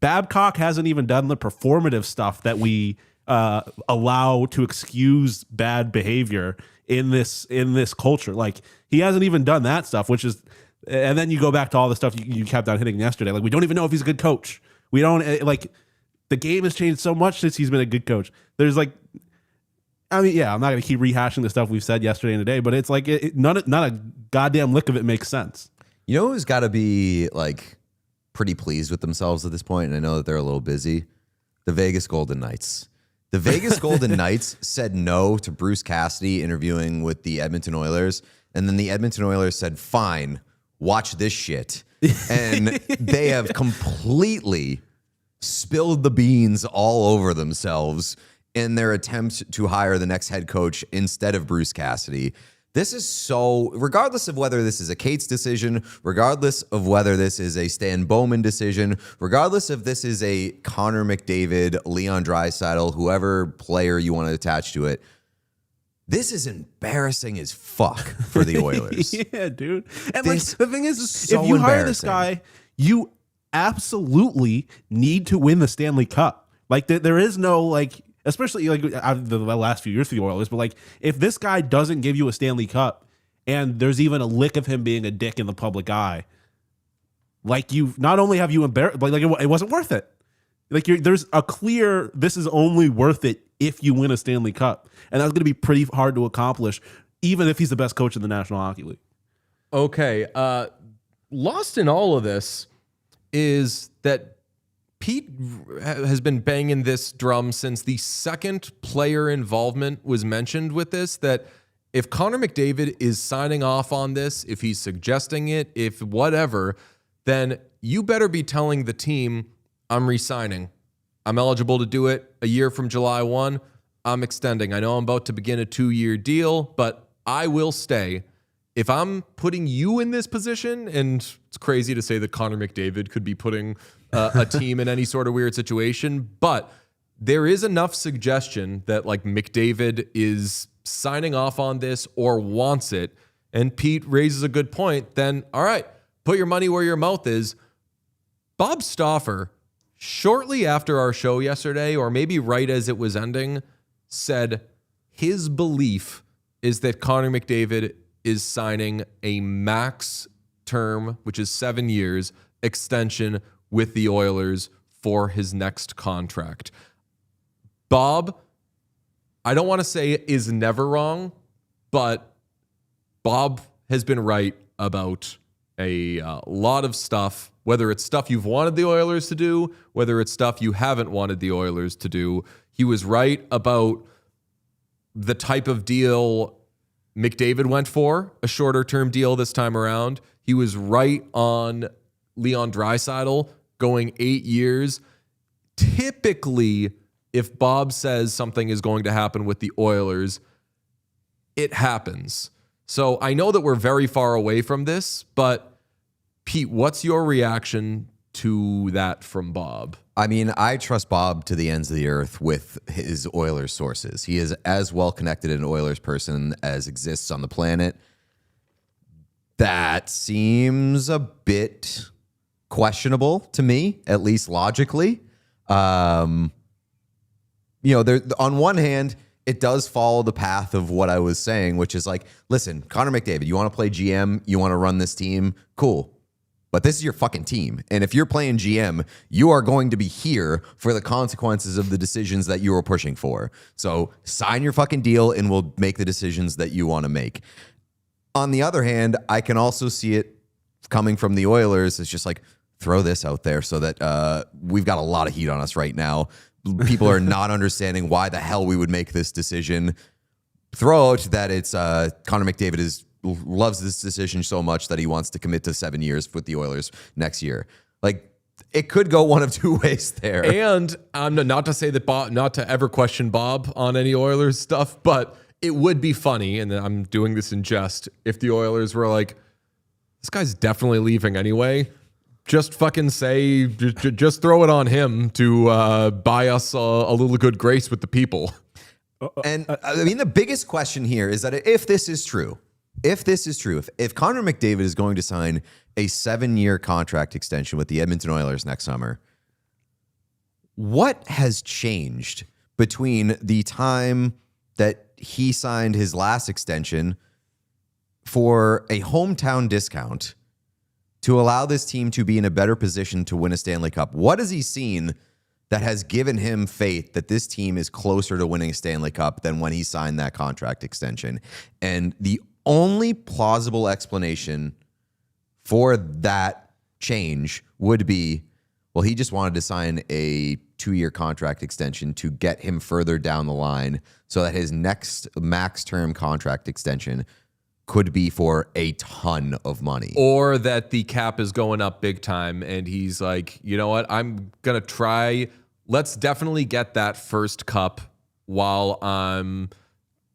Babcock hasn't even done the performative stuff that we allow to excuse bad behavior in this culture. Like he hasn't even done that stuff, which is, and then you go back to all the stuff you kept on hitting yesterday. Like we don't even know if he's a good coach. We don't like the game has changed so much since he's been a good coach. There's like, I mean, yeah, I'm not going to keep rehashing the stuff we've said yesterday and today, but it's like not a goddamn lick of it makes sense. You know who's got to be like pretty pleased with themselves at this point, and I know that they're a little busy? The Vegas Golden Knights. The Vegas Golden Knights said no to Bruce Cassidy interviewing with the Edmonton Oilers, and then the Edmonton Oilers said, fine, watch this shit. And they have completely spilled the beans all over themselves in their attempt to hire the next head coach instead of Bruce Cassidy. This is so, regardless of whether this is a Cates decision, regardless of whether this is a Stan Bowman decision, regardless if this is a Connor McDavid, Leon Draisaitl, whoever player you want to attach to it, this is embarrassing as fuck for the Oilers. Yeah, dude. And This like the thing is so if you hire this embarrassing. guy, you absolutely need to win the Stanley Cup. Like there is no like, especially like the last few years for the Oilers, but like if this guy doesn't give you a Stanley Cup and there's even a lick of him being a dick in the public eye, like you not only have you embarrassed, but like it wasn't worth it. Like there's a clear, this is only worth it if you win a Stanley Cup. And that's going to be pretty hard to accomplish, even if he's the best coach in the National Hockey League. Okay. Lost in all of this is that Pete has been banging this drum since the second player involvement was mentioned with this, that if Connor McDavid is signing off on this, if he's suggesting it, if whatever, then you better be telling the team, I'm re-signing. I'm eligible to do it a year from July 1. I'm extending. I know I'm about to begin a 2-year deal, but I will stay. If I'm putting you in this position, and it's crazy to say that Connor McDavid could be putting a team in any sort of weird situation, but there is enough suggestion that like McDavid is signing off on this or wants it, and Pete raises a good point, then all right, put your money where your mouth is. Bob Stauffer, shortly after our show yesterday, or maybe right as it was ending, said his belief is that Connor McDavid is signing a max term, which is 7 years, extension with the Oilers for his next contract. Bob, I don't want to say is never wrong, but Bob has been right about a lot of stuff, whether it's stuff you've wanted the Oilers to do, whether it's stuff you haven't wanted the Oilers to do. He was right about the type of deal McDavid went for, a shorter term deal this time around. He was right on Leon Draisaitl going 8 years. Typically, if Bob says something is going to happen with the Oilers, it happens. So I know that we're very far away from this, but Pete, what's your reaction to that from Bob? I mean, I trust Bob to the ends of the earth with his Oilers sources. He is as well connected an Oilers person as exists on the planet. That seems a bit questionable to me, at least logically. On one hand, it does follow the path of what I was saying, which is like, listen, Connor McDavid, you want to play GM, you want to run this team, cool. But this is your fucking team. And if you're playing GM, you are going to be here for the consequences of the decisions that you are pushing for. So sign your fucking deal and we'll make the decisions that you want to make. On the other hand, I can also see it coming from the Oilers. It's just like, throw this out there so that we've got a lot of heat on us right now. People are not understanding why the hell we would make this decision. Throw out that it's Connor McDavid loves this decision so much that he wants to commit to 7 years with the Oilers next year. Like, it could go one of two ways there. And not to say that Bob, not to ever question Bob on any Oilers stuff, but it would be funny, and I'm doing this in jest, if the Oilers were like, this guy's definitely leaving anyway. Just fucking say, just throw it on him to buy us a little good grace with the people. And I mean, the biggest question here is that if this is true, if Connor McDavid is going to sign a 7-year contract extension with the Edmonton Oilers next summer, what has changed between the time that he signed his last extension for a hometown discount to allow this team to be in a better position to win a Stanley Cup? What has he seen that has given him faith that this team is closer to winning a Stanley Cup than when he signed that contract extension? And the only plausible explanation for that change would be, well, he just wanted to sign a 2-year contract extension to get him further down the line so that his next max term contract extension could be for a ton of money. Or that the cap is going up big time and he's like, you know what, I'm going to try. Let's definitely get that first cup while I'm,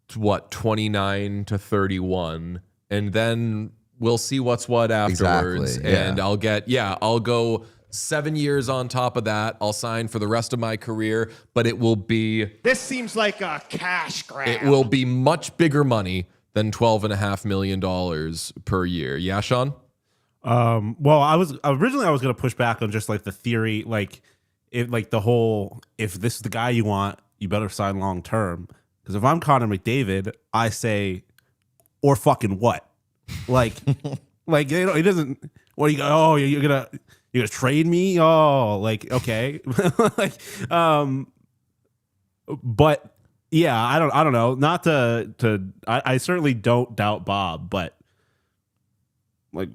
29 to 31. And then we'll see what's what afterwards. Exactly, yeah. And I'll go 7 years on top of that. I'll sign for the rest of my career, but it will be... This seems like a cash grab. It will be much bigger money than $12.5 million per year. Yeah, Sean? Well, I was going to push back on just like the theory, like the whole, if this is the guy you want, you better sign long term. Because if I'm Connor McDavid, I say, or fucking what? Like, he doesn't. What do you go? Oh, you're gonna trade me? Oh, like okay, but. Yeah, I don't know. Not I certainly don't doubt Bob, but like,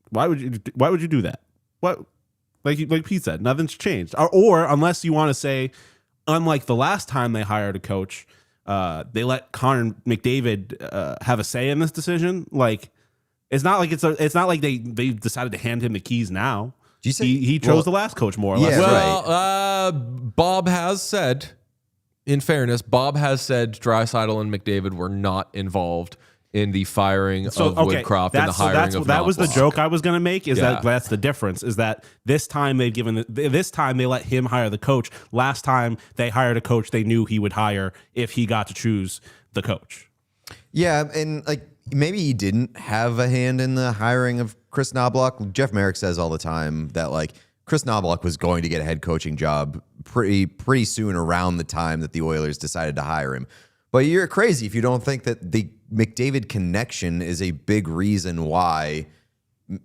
why would you do that? What, like Pete said, nothing's changed. Or unless you want to say, unlike the last time they hired a coach, they let Connor McDavid have a say in this decision. Like, it's not like they decided to hand him the keys now. Do you say he chose the last coach more or less? Yeah, well, Bob has said. In fairness, Bob has said Draisaitl and McDavid were not involved in the firing of Woodcroft and the hiring of that was the Knoblauch. joke I was going to make. That's the difference. Is that this time they let him hire the coach. Last time they hired a coach they knew he would hire if he got to choose the coach. Yeah, and like maybe he didn't have a hand in the hiring of Chris Knoblauch. Jeff Merrick says all the time that like Chris Knoblauch was going to get a head coaching job pretty soon around the time that the Oilers decided to hire him. But you're crazy if you don't think that the McDavid connection is a big reason why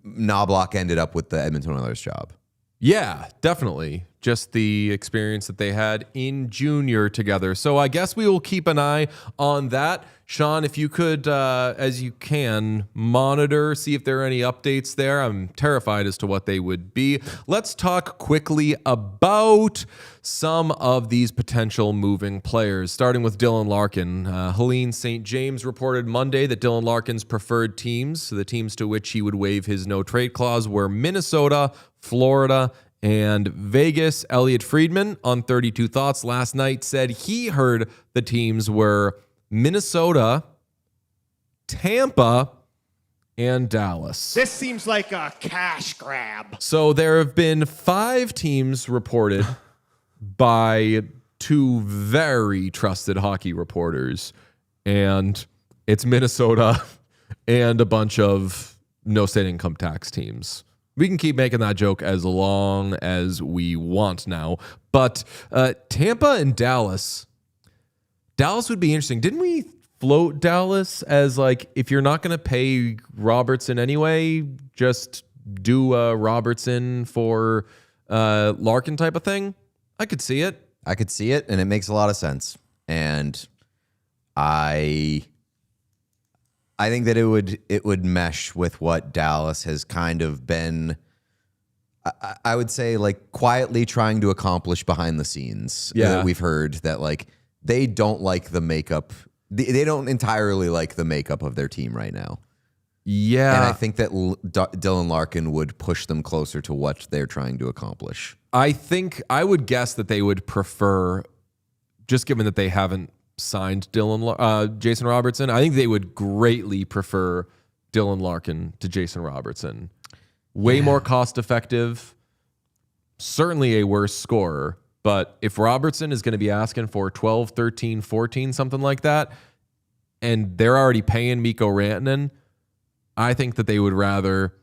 Knobloch ended up with the Edmonton Oilers job. Yeah, definitely. Just the experience that they had in junior together. So I guess we will keep an eye on that. Sean, if you could, as you can, monitor, see if there are any updates there. I'm terrified as to what they would be. Let's talk quickly about some of these potential moving players, starting with Dylan Larkin. Helene St. James reported Monday that Dylan Larkin's preferred teams, the teams to which he would waive his no-trade clause, were Minnesota, Florida, and Vegas. Elliot Friedman on 32 Thoughts last night said he heard the teams were Minnesota, Tampa, and Dallas. This seems like a cash grab. So there have been 5 teams reported by 2 very trusted hockey reporters, and it's Minnesota and a bunch of no state income tax teams. We can keep making that joke as long as we want now. But Tampa and Dallas would be interesting. Didn't we float Dallas as like, if you're not going to pay Robertson anyway, just do a Robertson for Larkin type of thing? I could see it. I could see it, and it makes a lot of sense. And I think that it would mesh with what Dallas has kind of been, I would say, like quietly trying to accomplish behind the scenes. Yeah. We've heard that like they don't like the makeup. They don't entirely like the makeup of their team right now. Yeah. And I think that Dylan Larkin would push them closer to what they're trying to accomplish. I think I would guess that they would prefer, just given that they haven't signed Jason Robertson, I think they would greatly prefer Dylan Larkin to Jason Robertson. Way more cost effective, certainly a worse scorer. But if Robertson is going to be asking for 12, 13, 14, something like that, and they're already paying Mikko Rantanen, I think that they would rather,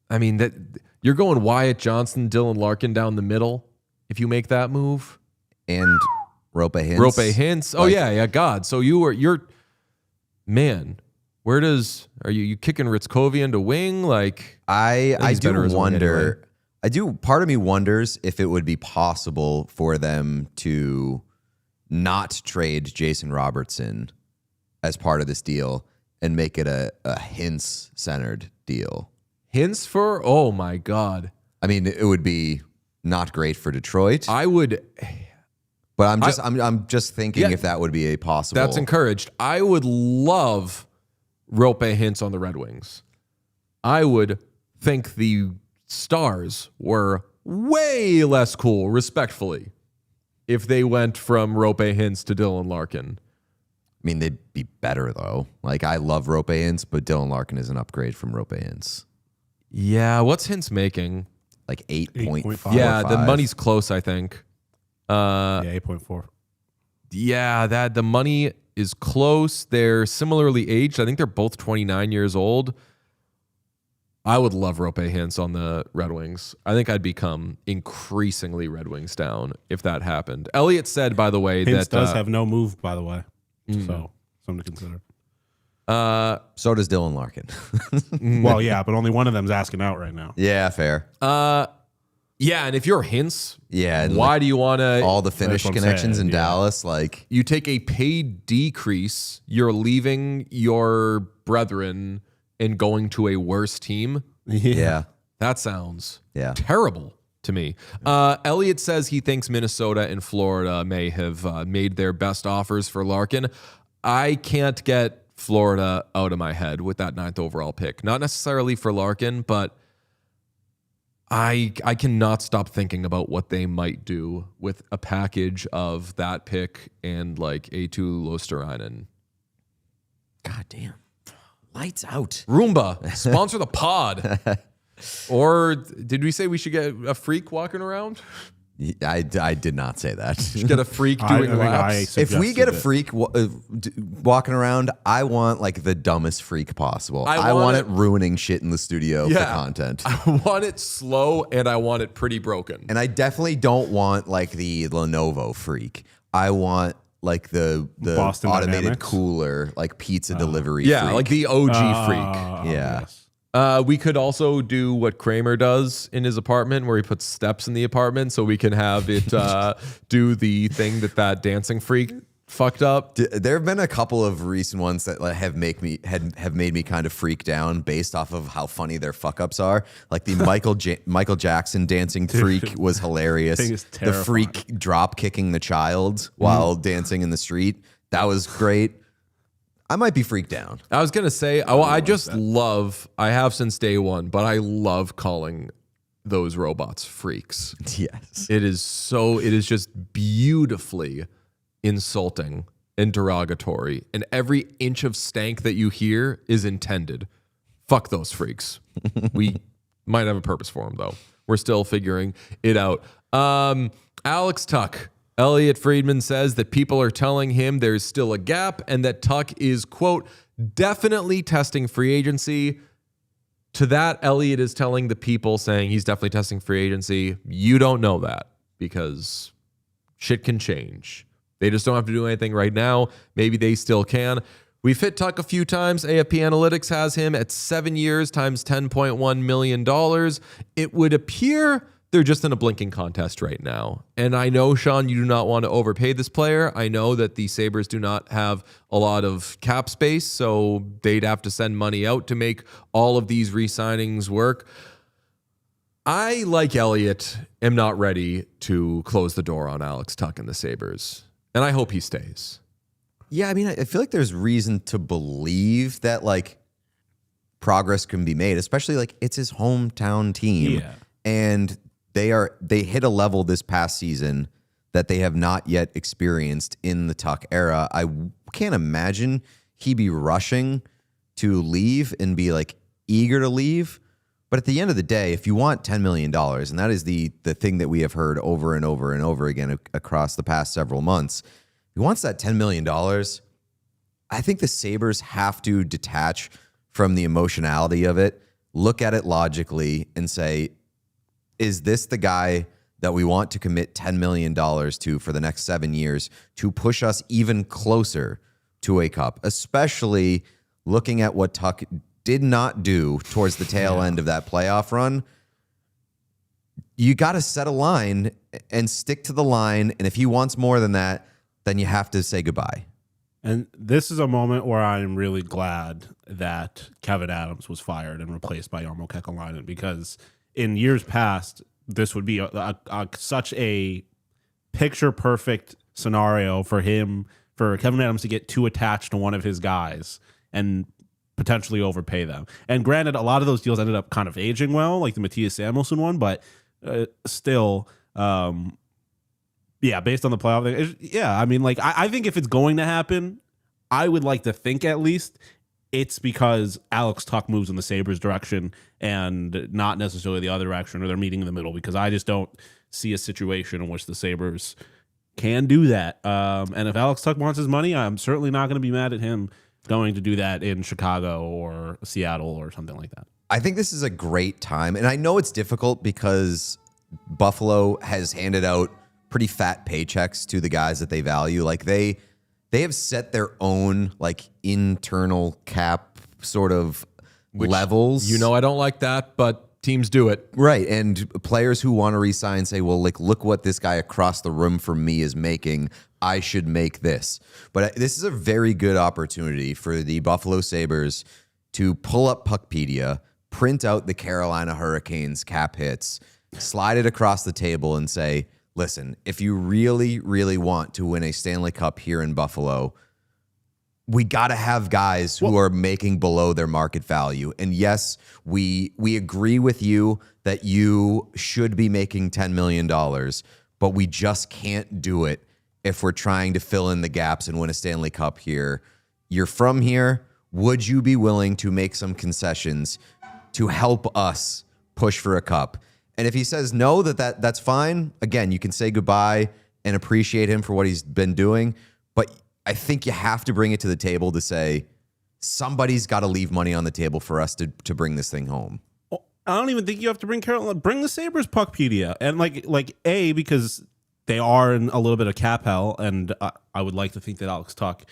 that you're going Wyatt Johnson, Dylan Larkin down the middle if you make that move. And Rope Hintz. Rope Hintz. Oh, yeah, God. So where are you kicking Ritzkovian to wing? Like, I do wonder. Anyway. Part of me wonders if it would be possible for them to not trade Jason Robertson as part of this deal and make it a Hintz-centered deal. Hintz for? Oh, my God. It would be not great for Detroit. I would... But I'm just thinking if that would be a possible. That's encouraged. I would love Rope Hintz on the Red Wings. I would think the Stars were way less cool, respectfully, if they went from Rope Hintz to Dylan Larkin. They'd be better though. Like, I love Rope Hintz, but Dylan Larkin is an upgrade from Rope Hintz. Yeah, what's Hintz making? Like 8.5. Yeah, the money's close, I think. 8.4. Yeah, the money is close. They're similarly aged. I think they're both 29 years old. I would love Rope Hintz on the Red Wings. I think I'd become increasingly Red Wings down if that happened. Elliot said, by the way, Hintz that does have no move, by the way. So something to consider. So does Dylan Larkin. Well, yeah, but only one of them's asking out right now. Yeah, fair. Yeah, and if you're Hintz, and why do you want to... all the Finnish connections in Dallas, like... You take a paid decrease, you're leaving your brethren and going to a worse team? Yeah. That sounds terrible to me. Elliot says he thinks Minnesota and Florida may have made their best offers for Larkin. I can't get Florida out of my head with that 9th overall pick. Not necessarily for Larkin, but I cannot stop thinking about what they might do with a package of that pick and like Eetu Luostarinen. God damn. Lights out. Roomba, sponsor the pod. Or did we say we should get a freak walking around? I did not say that. Should get a freak doing laps. If we get a freak walking around, I want like the dumbest freak possible. I want it ruining shit in the studio for content. I want it slow and I want it pretty broken. And I definitely don't want like the Lenovo freak. I want like the Boston automated Dynamics? cooler, like pizza delivery. Yeah, freak. like the OG freak. Yeah. Yes. We could also do what Kramer does in his apartment, where he puts steps in the apartment, so we can have it do the thing that dancing freak fucked up. There have been a couple of recent ones that like, have made me kind of freak down based off of how funny their fuck ups are. Like the Michael Jackson dancing freak was hilarious. Thing is The terrifying. freak drop kicking the child while dancing in the street, that was great. I might be freaked down. I was gonna say, I just love. I have since day one, but I love calling those robots freaks. Yes. It is just beautifully insulting and derogatory, and every inch of stank that you hear is intended. Fuck those freaks. We might have a purpose for them though. We're still figuring it out. Alex Tuch. Elliot Friedman says that people are telling him there's still a gap and that Tuch is, quote, definitely testing free agency. To that, Elliot is telling the people, saying he's definitely testing free agency. You don't know that because shit can change. They just don't have to do anything right now. Maybe they still can. We've hit Tuch a few times. AFP Analytics has him at 7 years times $10.1 million. It would appear they're just in a blinking contest right now. And I know, Sean, you do not want to overpay this player. I know that the Sabres do not have a lot of cap space, so they'd have to send money out to make all of these re-signings work. I, like Elliott, am not ready to close the door on Alex Tuch and the Sabres. And I hope he stays. Yeah, I mean, I feel like there's reason to believe that like progress can be made, especially like it's his hometown team. Yeah. And they hit a level this past season that they have not yet experienced in the Tuch era. I can't imagine he'd be rushing to leave and be like eager to leave. But at the end of the day, if you want $10 million, and that is the thing that we have heard over and over and over again across the past several months, if he wants that $10 million, I think the Sabres have to detach from the emotionality of it, look at it logically, and say, is this the guy that we want to commit $10 million to for the next 7 years to push us even closer to a cup, especially looking at what Tuch did not do towards the tail end of that playoff run? You got to set a line and stick to the line. And if he wants more than that, then you have to say goodbye. And this is a moment where I'm really glad that Kevin Adams was fired and replaced by Jarmo Kekalainen, because in years past, this would be such a picture-perfect scenario for Kevin Adams to get too attached to one of his guys and potentially overpay them. And granted, a lot of those deals ended up kind of aging well, like the Matthias Samuelsson one, but still, based on the playoff thing, I mean, like, I think if it's going to happen, I would like to think at least it's because Alex Tuch moves in the Sabres direction and not necessarily the other direction, or they're meeting in the middle, because I just don't see a situation in which the Sabres can do that. And if Alex Tuch wants his money, I'm certainly not going to be mad at him going to do that in Chicago or Seattle or something like that. I think this is a great time. And I know it's difficult because Buffalo has handed out pretty fat paychecks to the guys that they value. Like they have set their own like internal cap sort of levels. You know, I don't like that, but teams do it. Right. And players who want to resign say, well, like, look what this guy across the room from me is making. I should make this. But this is a very good opportunity for the Buffalo Sabres to pull up Puckpedia, print out the Carolina Hurricanes cap hits, slide it across the table and say, listen, if you really, really want to win a Stanley Cup here in Buffalo, we got to have guys who are making below their market value. And yes, we agree with you that you should be making $10 million, but we just can't do it if we're trying to fill in the gaps and win a Stanley Cup here. You're from here. Would you be willing to make some concessions to help us push for a cup? And if he says no, that's fine. Again, you can say goodbye and appreciate him for what he's been doing. But I think you have to bring it to the table to say somebody's got to leave money on the table for us to bring this thing home. I don't even think you have to bring Carolina. Bring the Sabres Puckpedia. And like because they are in a little bit of cap hell, and I would like to think that Alex Tuch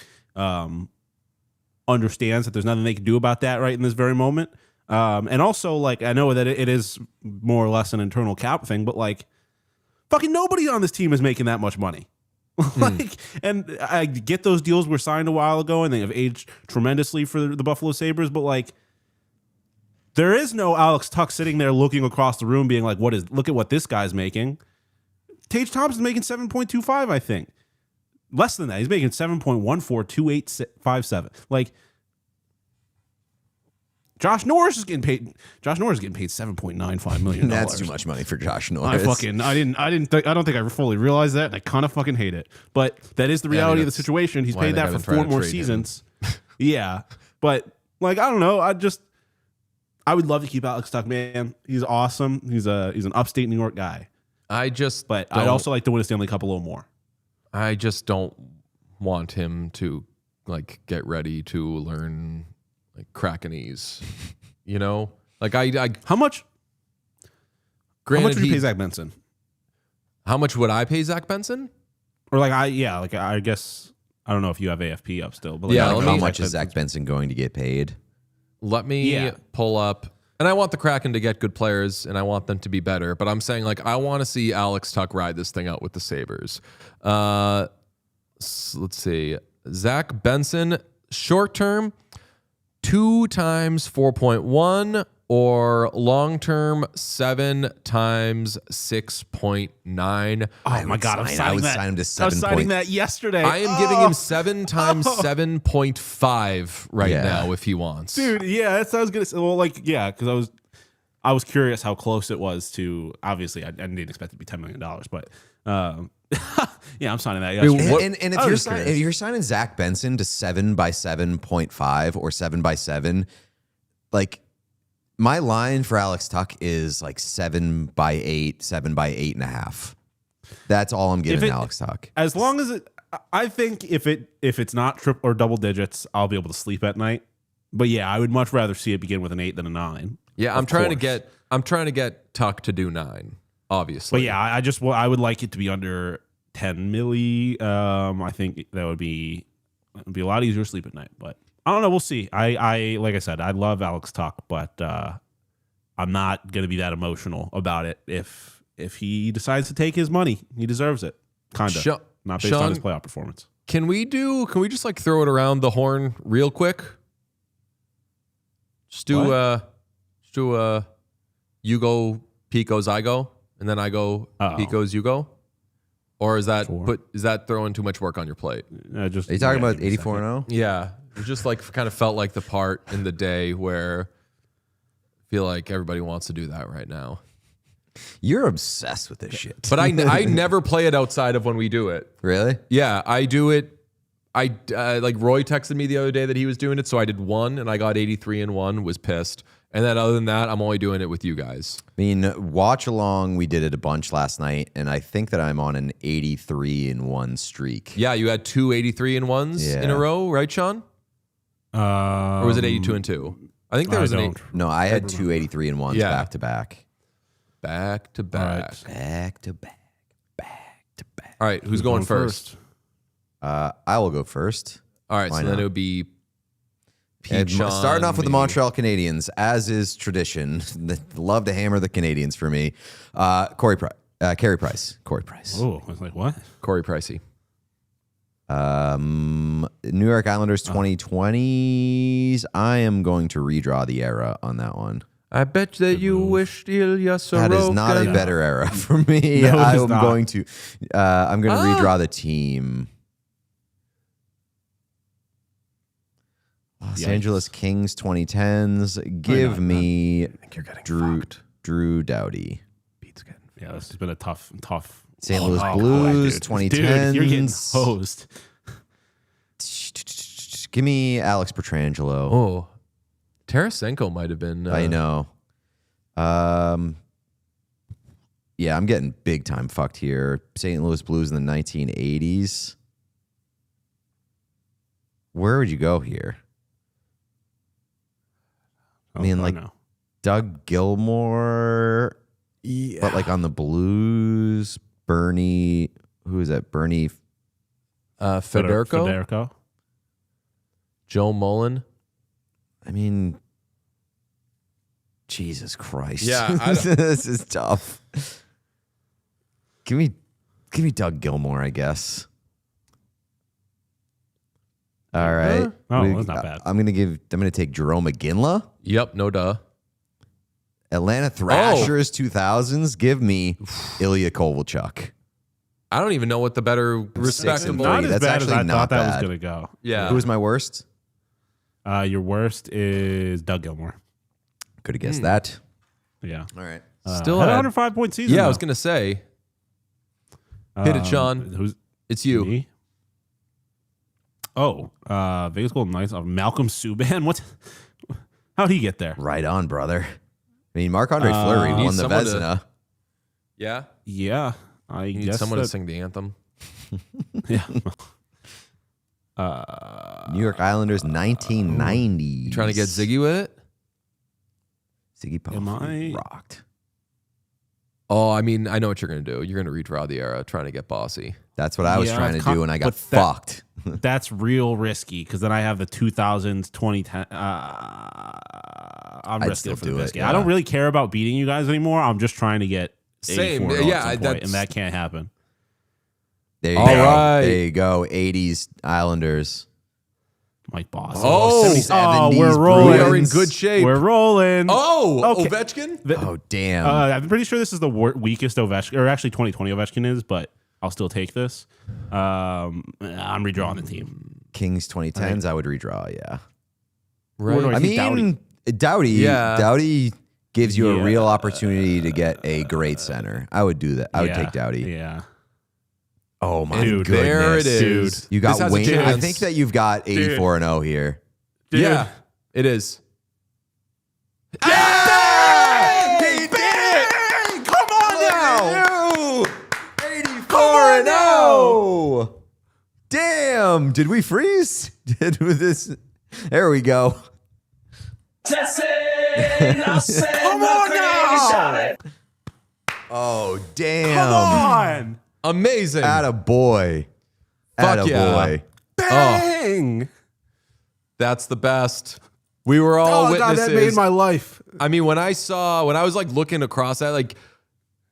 understands that there's nothing they can do about that right in this very moment. And also, like, I know that it is more or less an internal cap thing, but like, fucking nobody on this team is making that much money. Like, and I get those deals were signed a while ago, and they have aged tremendously for the Buffalo Sabres, but like, there is no Alex Tuch sitting there looking across the room being like, look at what this guy's making. Tage Thompson's making 7.25, I think. Less than that. He's making 7.142857. Like, Josh Norris is getting paid. Josh Norris is getting paid $7.95 million. That's too much money for Josh Norris. I don't think I fully realized that, and I kind of fucking hate it. But that is the reality of the situation. He's paid that for 4 more seasons. Yeah, but like, I don't know. I would love to keep Alex Tuch, man. He's awesome. He's an upstate New York guy. But I'd also like to win a Stanley Cup a little more. I just don't want him to like get ready to learn like Krakenese, you know? Like how much would you pay Zach Benson? How much would I pay Zach Benson? Or like I guess I don't know if you have AFP up still, but like, how much is Zach Benson going to get paid? Let me pull up. And I want the Kraken to get good players, and I want them to be better. But I'm saying, like, I want to see Alex Tuch ride this thing out with the Sabres. Let's see. Zach Benson, short term, 2 times 4.1, or long term, 7 times 6.9. Oh my God! I would sign him to 7. I was signing that yesterday. I am giving him 7 times 7.5 right now if he wants. Dude, yeah, that sounds good. Well, like, yeah, because I was curious how close it was to. Obviously, I didn't expect it to be $10 million, but yeah, I'm signing that. And if you're signing Zach Benson to 7 by 7.5 or 7 by 7, like, my line for Alex Tuch is like 7 by 8, 7 by 8.5. That's all I'm giving Alex Tuch. As long as I think if it's not triple or double digits, I'll be able to sleep at night. But yeah, I would much rather see it begin with an 8 than a 9. Yeah, I'm trying to get Tuch to do 9, obviously. But yeah, I would like it to be under 10 milli. I think that would be a lot easier to sleep at night. But I don't know. We'll see. I like I said, I love Alex Tuch, but I'm not going to be that emotional about it. If he decides to take his money, he deserves it. Kind of. Not based on his playoff performance. Can we just like throw it around the horn real quick? Just do you go Pico's I go, and then I go Pico's you go? Or is that throwing too much work on your plate? Are you talking about 84-0? Yeah. It just like kind of felt like the part in the day where I feel like everybody wants to do that right now. You're obsessed with this shit. But I never play it outside of when we do it. Really? Yeah, I do it. Like Roy texted me the other day that he was doing it, so I did 1 and I got 83 in 1, was pissed. And then other than that, I'm only doing it with you guys. I mean, watch along, we did it a bunch last night, and I think that I'm on an 83 in 1 streak. Yeah, you had 2 83 in 1s in a row, right, Sean? Or was it 82 and 2? I think there was an 8. No, I had 2 83 in 1s back to back. Back to back. Right. Back to back. Back to back. All right, who's going first? I will go first. All right, so then it would be Pete, Sean, starting off with the Montreal Canadiens, as is tradition. Love to hammer the Canadiens for me. Carey Price. Corey Price. Oh, I was like, what? Corey Pricey. New York Islanders 2020s. I am going to redraw the era on that one. I bet that you wished Ilya Sorokin. That is not a better era for me. No, I'm going to redraw the team. Los Angeles Kings 2010s. Give me Drew Doughty. Yeah, this has been a tough. St. Louis Blues 2010s. Dude, you're getting hosed. Give me Alex Pietrangelo. Oh, Tarasenko might have been. I know. Yeah, I'm getting big time fucked here. St. Louis Blues in the 1980s. Where would you go here? I mean, like Doug Gilmour, but like on the Blues, Bernie. who is that? Bernie. Federico, Joe Mullen. I mean, Jesus Christ. Yeah, this is tough. Give me Doug Gilmour, I guess. All right. Oh, that's not bad. I'm gonna take Jerome McGinley. Yep, no duh. Atlanta Thrashers 2000s. Give me Ilya Kovalchuk. I don't even know what the better respectable. Not as That's bad as actually I not thought that was bad. going to go. Yeah. Who was my worst? Your worst is Doug Gilmour. Could have guessed that. Yeah. All right. Still had a had- 105-point season. Yeah, I though. was gonna say. Hit it, Sean. Who's It's you. me? Oh, Vegas Golden Knights of Malcolm Subban. What? How'd he get there? Right on, brother. I mean, Marc-Andre Fleury Need won the someone to- Vezina. Yeah. Yeah, I You need guess someone to that- sing the anthem. Yeah. New York Islanders 1990. You trying to get Ziggy with it? Ziggy Pop Am I- rocked. Oh, I mean, I know what you're gonna do. You're gonna redraw the era, trying to get bossy. That's what I was Yeah, trying to do, and I got but that- fucked. That's real risky because then I have the 2000s, 2010. I'm I'd risking still it for the do it, biscuit. yeah. I don't really care about beating you guys anymore. I'm just trying to get Same. 84 Yeah, at some point, that's- and that can't happen. There you All go. right. There you go. 80s Islanders. Mike Boss. Oh, 70s we're rolling. We are in good shape. We're rolling. Oh, Okay. Ovechkin? Oh, damn. I'm pretty sure this is the weakest Ovechkin, or actually 2020 Ovechkin is, but I'll still take this. I'm redrawing the team. Kings 2010s, I would redraw, yeah. Right. I think mean, Doughty. Yeah. Doughty gives you a Yeah. real opportunity to get a great center. I would do that. I would Yeah, take Doughty. Yeah. Oh, my Dude, goodness. There it is. You got This has a Wayne. I chance. think that you've got 84-0 here. Yeah, it is. Yeah! He did it! Come on now! 84-0! Damn! Did we freeze? Did this? There we go. Come on now! Oh, damn. Come on! Amazing. Atta boy. Fuck Atta yeah. boy. Bang! That's the best. We were all Oh, God, witnesses. that made my life. I mean, when I was like looking across that, like,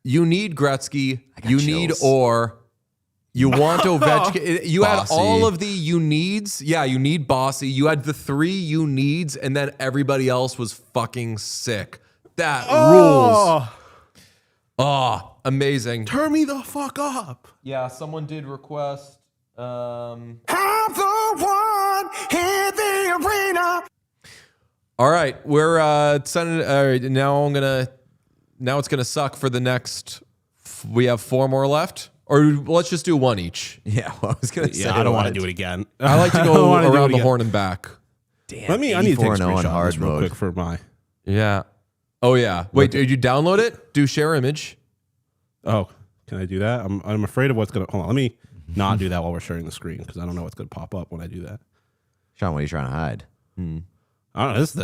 you need Gretzky, got you need chills. Orr, you want Ovechkin. You had Bossy. all of the you needs. Yeah, you need Bossy. You had the 3 you needs, and then everybody else was fucking sick. That rules. Oh, amazing. Turn me the fuck up. Yeah, someone did request. I'm the one in the arena. All right, we're sending. All right, now it's gonna suck for the next. We have 4 more left, or let's just do 1 each. Yeah, well, I was going to say. Yeah, I don't want to what? do it again. I like to I go don't wanna do around it the again. horn and back. Damn, I need to take a 84-0 on screenshot of hard this real mode. quick for my. Yeah. Oh yeah. Wait, did you download it? Do share image. Oh, can I do that? I'm afraid of what's gonna. Hold on, let me not do that while we're sharing the screen because I don't know what's gonna pop up when I do that. Sean, what are you trying to hide? I don't know. This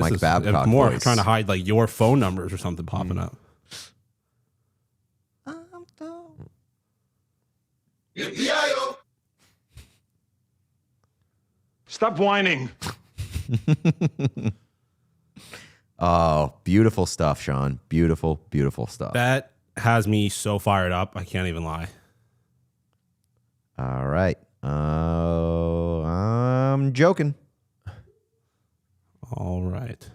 Mike is Babcock more voice. trying to hide like your phone numbers or something popping up. Stop whining. Oh, beautiful stuff, Sean. Beautiful, beautiful stuff. That has me so fired up. I can't even lie. All right. I'm joking. All right.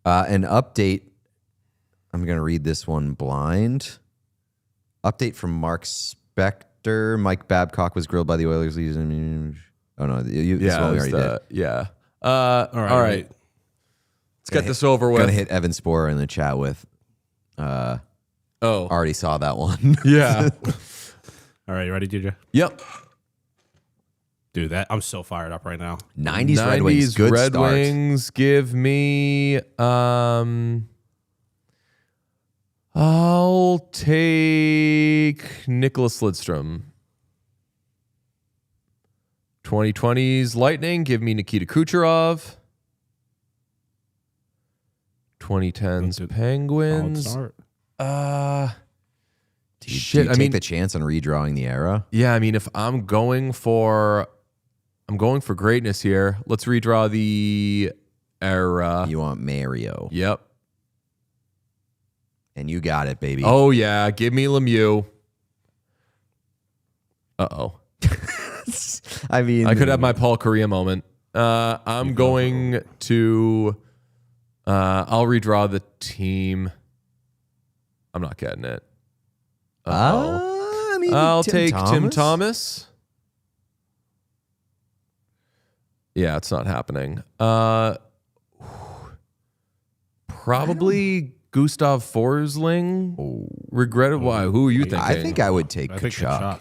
An update. I'm going to read this one blind. Update from Mark Spector. Mike Babcock was grilled by the Oilers. Oh, no. This one we already did. Yeah. All right. wait. Let's get this over with. Going to hit Evan Sporer in the chat with. Oh. Already saw that one. Yeah. All right, you ready, DJ? Yep. Dude, I'm so fired up right now. 90s Red Wings. Good Red start. Wings. Give me. I'll take Nicholas Lidstrom. 2020's Lightning. Give me Nikita Kucherov. 2010's Solid Penguins. start. Do you Shit, I take mean, the chance on redrawing the era? yeah, I mean, if I'm going for greatness here, let's redraw the era. You want Mario. Yep. And you got it, baby. Oh yeah, give me Lemieux. Uh-oh. I mean, I could have my Paul Correa moment. I'm going to I'll redraw the team. I'm not getting it. I mean, I'll Tim take Tim Thomas? Thomas. Yeah, it's not happening. Probably Gustav Forsling. Regretted why? Who are you thinking? I think I would take I think Kachuk. Kachuk.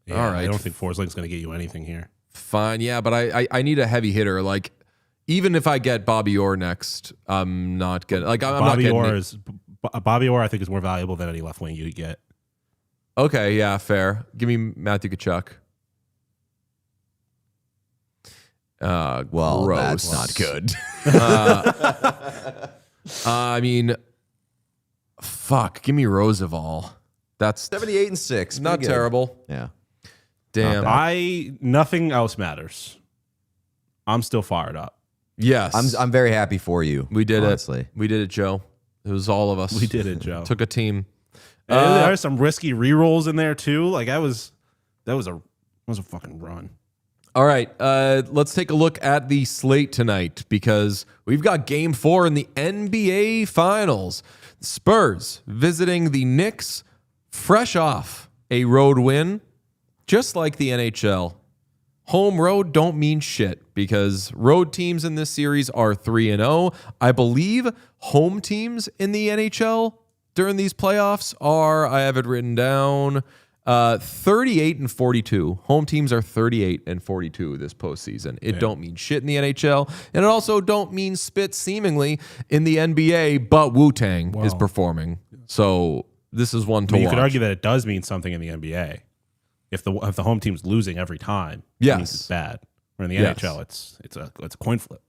Yeah, All right. I don't think Forsling's going to get you anything here. Fine, yeah, but I need a heavy hitter. Like, even if I get Bobby Orr next, I'm not getting I'm not Bobby getting Orr it. Bobby Orr, I think, is more valuable than any left wing you get. Okay, yeah, fair. Give me Matthew Kachuk. Well, Gross. that's not good. I mean, fuck. Give me Roosevelt. That's 78 and 6. not Pretty good. terrible. Yeah. Damn. Nothing else matters. I'm still fired up. Yes, I'm very happy for you. we did honestly. it. We did it, Joe. It was all of us. We did it, Joe. Took a team. And there are some risky re-rolls in there too. Like that was a fucking run. All right, let's take a look at the slate tonight because we've got Game 4 in the NBA Finals. Spurs visiting the Knicks, fresh off a road win, just like the NHL. Home road don't mean shit because road teams in this series are 3-0. I believe home teams in the NHL during these playoffs are, I have it written down, 38 and 42. Home teams are 38 and 42 this postseason. It don't mean shit in the NHL, and it also don't mean spit seemingly in the NBA, but Wu-Tang is performing. So this is one to watch. You could argue that it does mean something in the NBA. If the home team's losing every time, Yes. it means it's bad. Or in the Yes. NHL, it's a coin flip.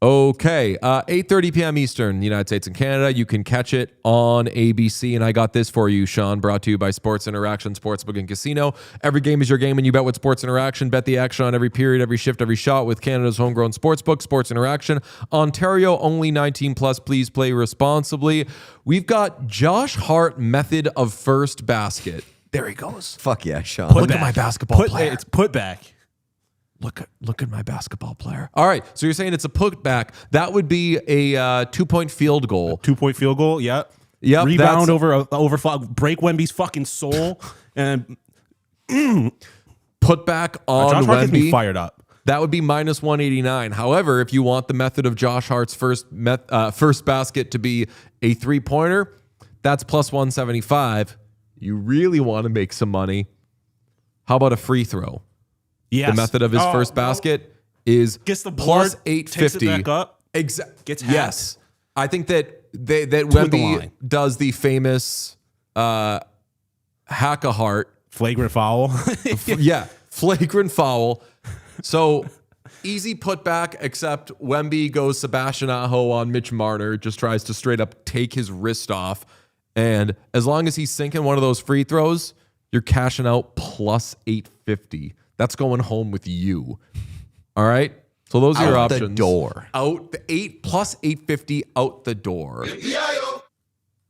Okay, 8:30 p.m. Eastern, United States and Canada. You can catch it on ABC. And I got this for you, Sean, brought to you by Sports Interaction Sportsbook and Casino. Every game is your game, and you bet with Sports Interaction. Bet the action on every period, every shift, every shot with Canada's homegrown sportsbook, Sports Interaction. Ontario, only 19 plus. Please play responsibly. We've got Josh Hart method of first basket. There he goes. Fuck yeah, Sean. Look at my basketball player. It's put back. Look at my basketball player. All right, so you're saying it's a putback. That would be a 2-point field goal. 2-point field goal. Yep. Yep, Rebound that's- break Wemby's fucking soul and Putback on Josh Hart gets me Wemby. fired up. That would be minus 189. However, if you want the method of Josh Hart's first basket to be a 3-pointer, that's plus 175. You really want to make some money. How about a free throw? Yes. The method of his first basket is Gets the plus board, 850. takes it back up, Gets hacked. yes. I think that the Wemby line. does the famous hack a heart. flagrant foul. Yeah, flagrant foul. So easy putback, except Wemby goes Sebastian Aho on Mitch Marner, just tries to straight up take his wrist off. And as long as he's sinking one of those free throws, you're cashing out plus 850. That's going home with you. All right? So those are your Out the options. door. Out the 8 plus 850 out the door.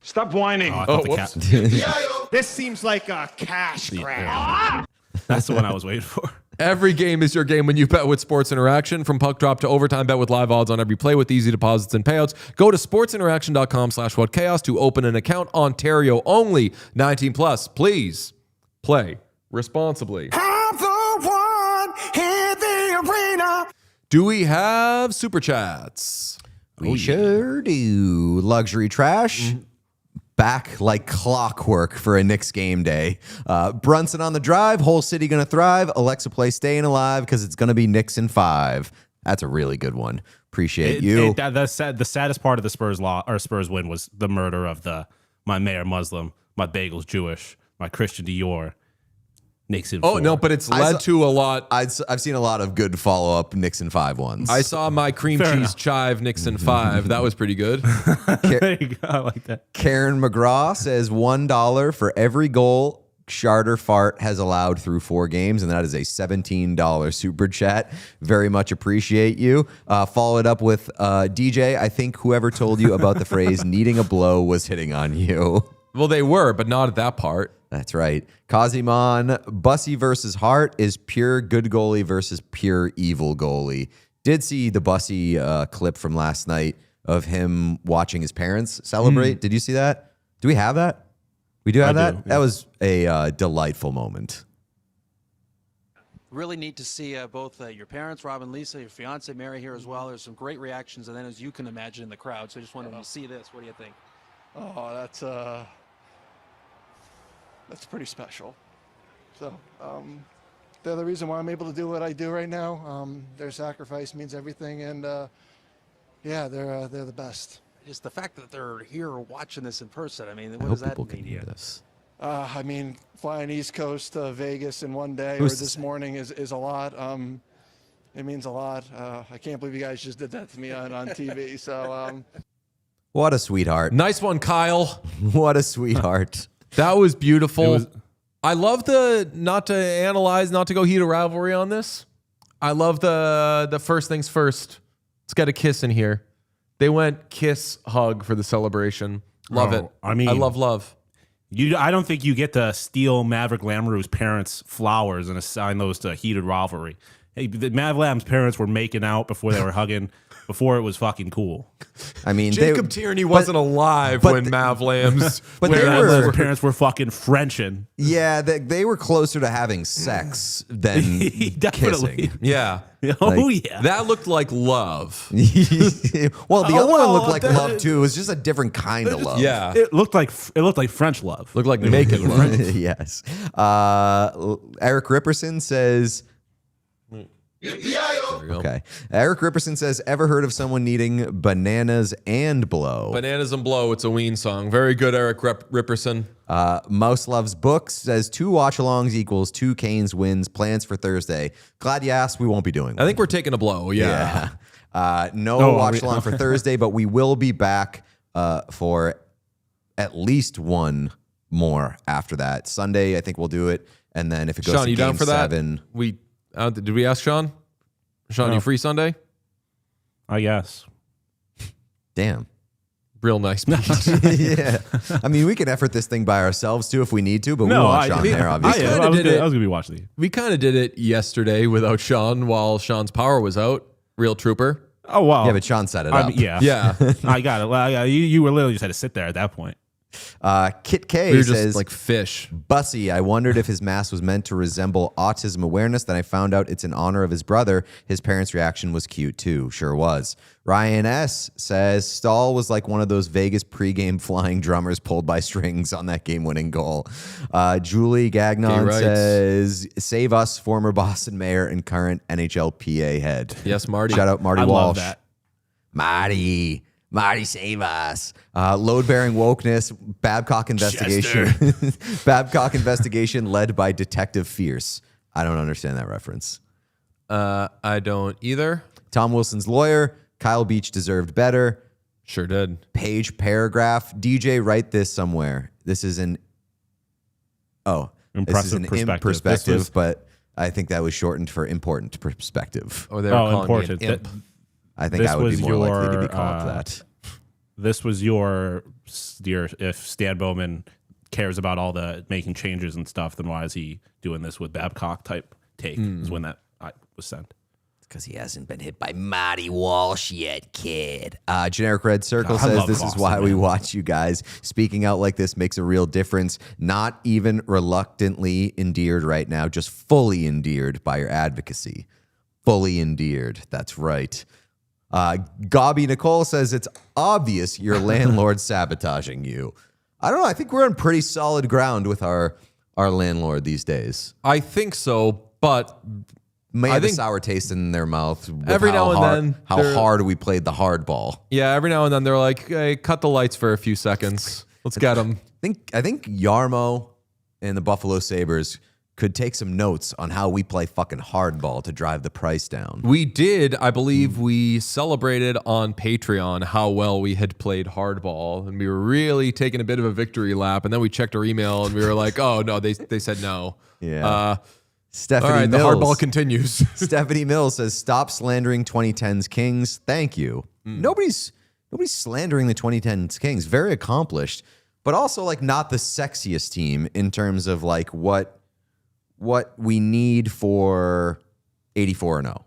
Stop whining. I thought the whoops. cat. This seems like a cash grab. That's the one I was waiting for. Every game is your game when you bet with Sports Interaction. From puck drop to overtime, bet with live odds on every play with easy deposits and payouts. Go to sportsinteraction.com/whatchaos to open an account. Ontario only. 19 plus. Please play responsibly. I'm the one in the arena. Do we have super chats? We sure do. Luxury trash. Back like clockwork for a Knicks game day. Brunson on the drive. Whole city gonna thrive. Alexa play staying alive because it's gonna be Knicks in 5. That's a really good one. Appreciate you. The saddest part of the Spurs win was the murder of my mayor Muslim, my bagel's Jewish, my Christian Dior. Nixon. Oh 4. no, but it's led to a lot. I've seen a lot of good follow-up Nixon 5 ones. I saw my cream Fair cheese enough. chive Nixon 5. That was pretty good. There you go. I like that. Karen McGraw says $1 for every goal Charter Fart has allowed through 4 games, and that is a $17 super chat. Very much appreciate you. Follow it up with DJ. I think whoever told you about the phrase "needing a blow" was hitting on you. Well, they were, but not at that part. That's right. Kazimon, Bussy versus Hart is pure good goalie versus pure evil goalie. Did see the Bussy clip from last night of him watching his parents celebrate. Did you see that? Do we have that? We do have that? do, yeah. That was a delightful moment. Really neat to see both your parents, Rob and Lisa, your fiance Mary here as well. There's some great reactions, and then as you can imagine in the crowd. So I just wanted to see this. What do you think? Oh, that's pretty special. So they're the reason why I'm able to do what I do right now. Their sacrifice means everything, and yeah, they're the best. Just the fact that they're here watching this in person. I mean, I what hope does that people can mean? hear this. I mean, flying East Coast to Vegas in one day or Who's this morning is a lot. It means a lot. I can't believe you guys just did that to me on TV. So What a sweetheart. Nice one, Kyle. What a sweetheart. That was beautiful. It was- I love the not to analyze, not to go heat a rivalry on this. I love the first things first. Let's get a kiss in here. They went kiss hug for the celebration. Love Oh, it. I mean- I love. I don't think you get to steal Maverick Lamoureux's parents' flowers and assign those to heated rivalry. Hey, the Mav Lam's parents were making out before they were hugging, before it was fucking cool. I mean, Jacob Tierney wasn't alive but when the- Mav Lamb's but Where they Mav were- Lam's parents were fucking Frenching. yeah, they were closer to having sex than Definitely. kissing. Yeah. Oh, yeah. That looked like love. Well, the other one looked like that- love too. It was just a different kind of love. Yeah. It looked like French love. Looked like naked love. Yes. Eric Ripperson says. There we go. Okay. Eric Ripperson says, "Ever heard of someone needing bananas and blow?" Bananas and Blow. It's a Ween song. Very good, Eric Ripperson. Mouse Loves Books says 2 watch-alongs equals 2 Canes wins. Plans for Thursday. Glad you asked. We won't be doing. I think we're taking a blow. Yeah. No Oh, watch along for Thursday, but we will be back for at least one more after that. Sunday, I think we'll do it, and then if it goes Sean, to you Game down for that? 7, Did we ask Sean? Sean, No. you free Sunday? I guess. damn. Real nice beat. Yeah, I mean, we can effort this thing by ourselves too if we need to, but we want Sean there, obviously. kinda I was did it. going to be watching you. We kind of did it yesterday without Sean while Sean's power was out. Real trooper. Oh, wow. Yeah, but Sean set it I up. mean, yeah. Yeah. I got it. Well, you were literally just had to sit there at that point. Kit K We were says, just like fish. Bussy, I wondered if his mask was meant to resemble autism awareness. Then I found out it's in honor of his brother. His parents' reaction was cute too. Sure was. Ryan S. says Stahl was like one of those Vegas pregame flying drummers pulled by strings on that game-winning goal. Julie Gagnon writes. says, save us, former Boston mayor and current NHLPA head. Yes, Marty. Shout out Marty I Walsh. love that. Marty, save us. Load-bearing wokeness, Babcock investigation. Babcock investigation led by Detective Fierce. I don't understand that reference. I don't either. Tom Wilson's lawyer. Kyle Beach deserved better. Sure did. Page paragraph. DJ, write this somewhere. This is an... Oh. This is Impressive an perspective. imp perspective, This was- but I think that was shortened for important perspective. Oh, they were calling important. me an imp. That- I think This I would be was more likely to be your, called that. This was your if Stan Bowman cares about all the making changes and stuff, then why is he doing this with Babcock type take? Is when that was sent. Because he hasn't been hit by Marty Walsh yet, kid. Generic Red Circle God, I says love this is Boston, why we man. watch you guys. Speaking out like this makes a real difference. Not even reluctantly endeared right now, just fully endeared by your advocacy. Fully endeared. That's right. Gobby Nicole says it's obvious your landlord's sabotaging you. I don't know. I think we're on pretty solid ground with our landlord these days. I think so, but May I have a think sour taste in their mouth. With every how now and hard, then how they're- hard we played the hard ball. yeah, every now and then they're like, hey, cut the lights for a few seconds. Let's get them. I think Yarmo and the Buffalo Sabres could take some notes on how we play fucking hardball to drive the price down. We did. I believe we celebrated on Patreon how well we had played hardball, and we were really taking a bit of a victory lap. And then we checked our email, and we were like, "Oh no, they said no." Yeah. Stephanie all right, Mills. the hardball continues. Stephanie Mills says, "Stop slandering 2010's Kings. Thank you." Nobody's slandering the 2010's Kings. Very accomplished, but also like not the sexiest team in terms of like what we need for 84-0. A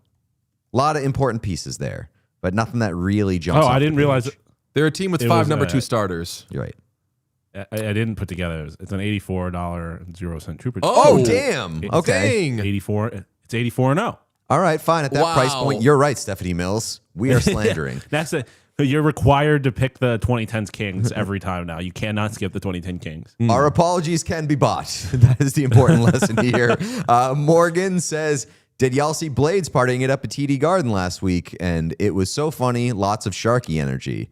lot of important pieces there, but nothing that really jumps. I didn't realize They're a team with It 5 was, number 2 starters. You're right. I didn't put together. It's an $84.00 Trooper. Oh, damn. It's Okay. Dang. 84. It's 84-0. All right, fine. At that Wow. price point, you're right, Stephanie Mills. We are slandering. That's it. You're required to pick the 2010s Kings every time now. You cannot skip the 2010 Kings. Our apologies can be bought. That is the important lesson here. Morgan says, "Did y'all see Blades partying it up at TD Garden last week? And it was so funny. Lots of Sharky energy."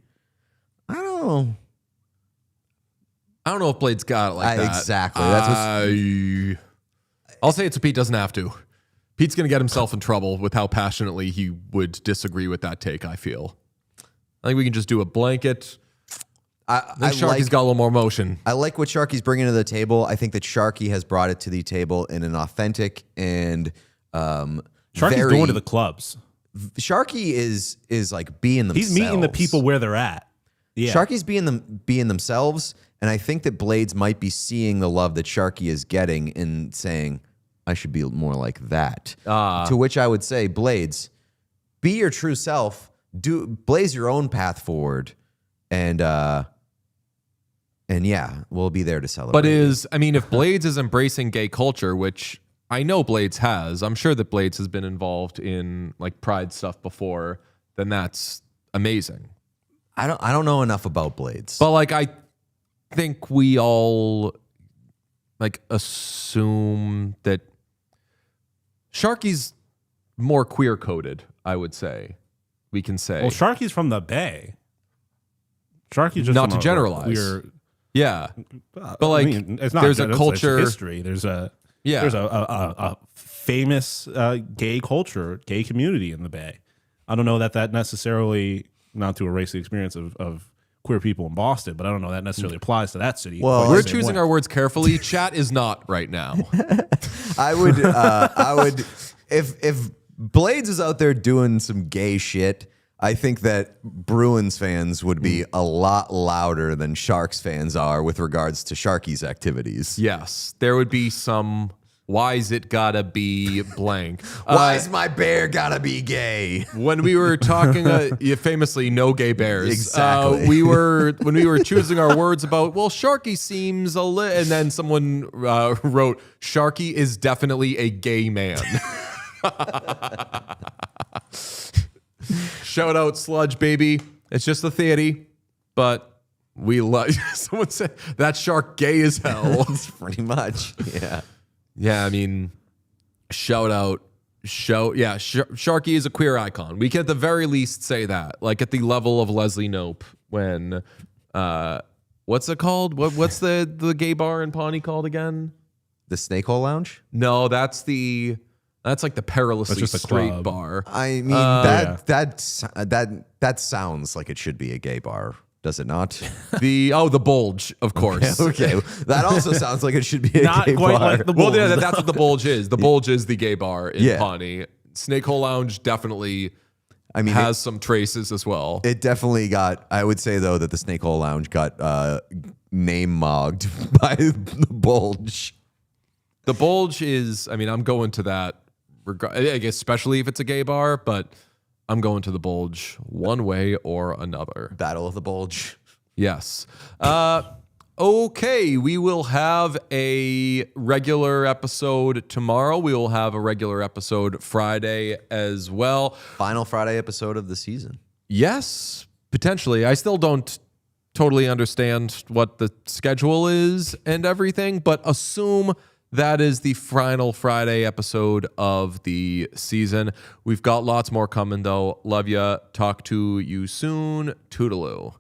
I don't know. I don't know if Blade's got it like that. Exactly. That's I'll say it's a Pete doesn't have to. Pete's going to get himself in trouble with how passionately he would disagree with that take, I feel. I think we can just do a blanket. I think Sharky's got a little more motion. I like what Sharky's bringing to the table. I think that Sharky has brought it to the table in an authentic and Sharky's going to the clubs. Sharky is like being themselves. He's meeting the people where they're at. Yeah. Sharky's being themselves, and I think that Blades might be seeing the love that Sharky is getting and saying, "I should be more like that." To which I would say, Blades, be your true self. Blaze your own path forward, and yeah, we'll be there to celebrate. But if Blades is embracing gay culture, which I know Blades has, I'm sure that Blades has been involved in like pride stuff before, then that's amazing. I don't know enough about Blades. But like I think we all like assume that Sharky's more queer coded, I would say. We can say. Well, Sharky's from the Bay. Sharky's just Not from to generalize. Yeah. But like it's not there's a it's culture history. There's a famous gay culture, gay community in the Bay. I don't know that necessarily, not to erase the experience of queer people in Boston, but I don't know that necessarily applies to that city. Well, we're choosing our words carefully. Chat is not right now. I would if Blades is out there doing some gay shit, I think that Bruins fans would be a lot louder than Sharks fans are with regards to Sharky's activities. Yes. There would be some why's it gotta be blank. Why's my bear gotta be gay? When we were talking, famously, no gay bears. Exactly. When we were choosing our words about, well, Sharky seems a little, and then someone wrote, Sharky is definitely a gay man. Shout out Sludge, baby. It's just a theory, but we love. Someone said that shark gay as hell. Pretty much, yeah. Yeah, I mean, shout out. Sharky is a queer icon. We can at the very least say that, like at the level of Leslie Knope when, what's it called? What's the gay bar in Pawnee called again? The Snake Hole Lounge? No, that's like the perilously just a straight club. bar. I mean, that sounds like it should be a gay bar, does it not? The Bulge, of course. Okay, that also sounds like it should be a Not gay quite bar. like the Well, Bulge. yeah, that's what the Bulge is. The Bulge is the gay bar in Yeah. Pawnee. Snake Hole Lounge definitely I mean, has some traces as well. it definitely got. I would say though that the Snake Hole Lounge got name mogged by the Bulge. The Bulge is, I mean, I'm going to that, I guess, especially if it's a gay bar, but I'm going to the Bulge one way or another. Battle of the Bulge. Yes. Okay, we will have a regular episode tomorrow. We will have a regular episode Friday as well. Final Friday episode of the season. Yes, potentially. I still don't totally understand what the schedule is and everything, but assume that is the final Friday episode of the season. We've got lots more coming, though. Love ya. Talk to you soon. Toodaloo.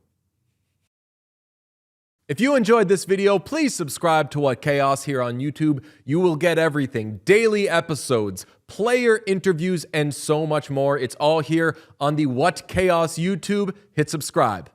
If you enjoyed this video, please subscribe to What Chaos here on YouTube. You will get everything, daily episodes, player interviews, and so much more. It's all here on the What Chaos YouTube. Hit subscribe.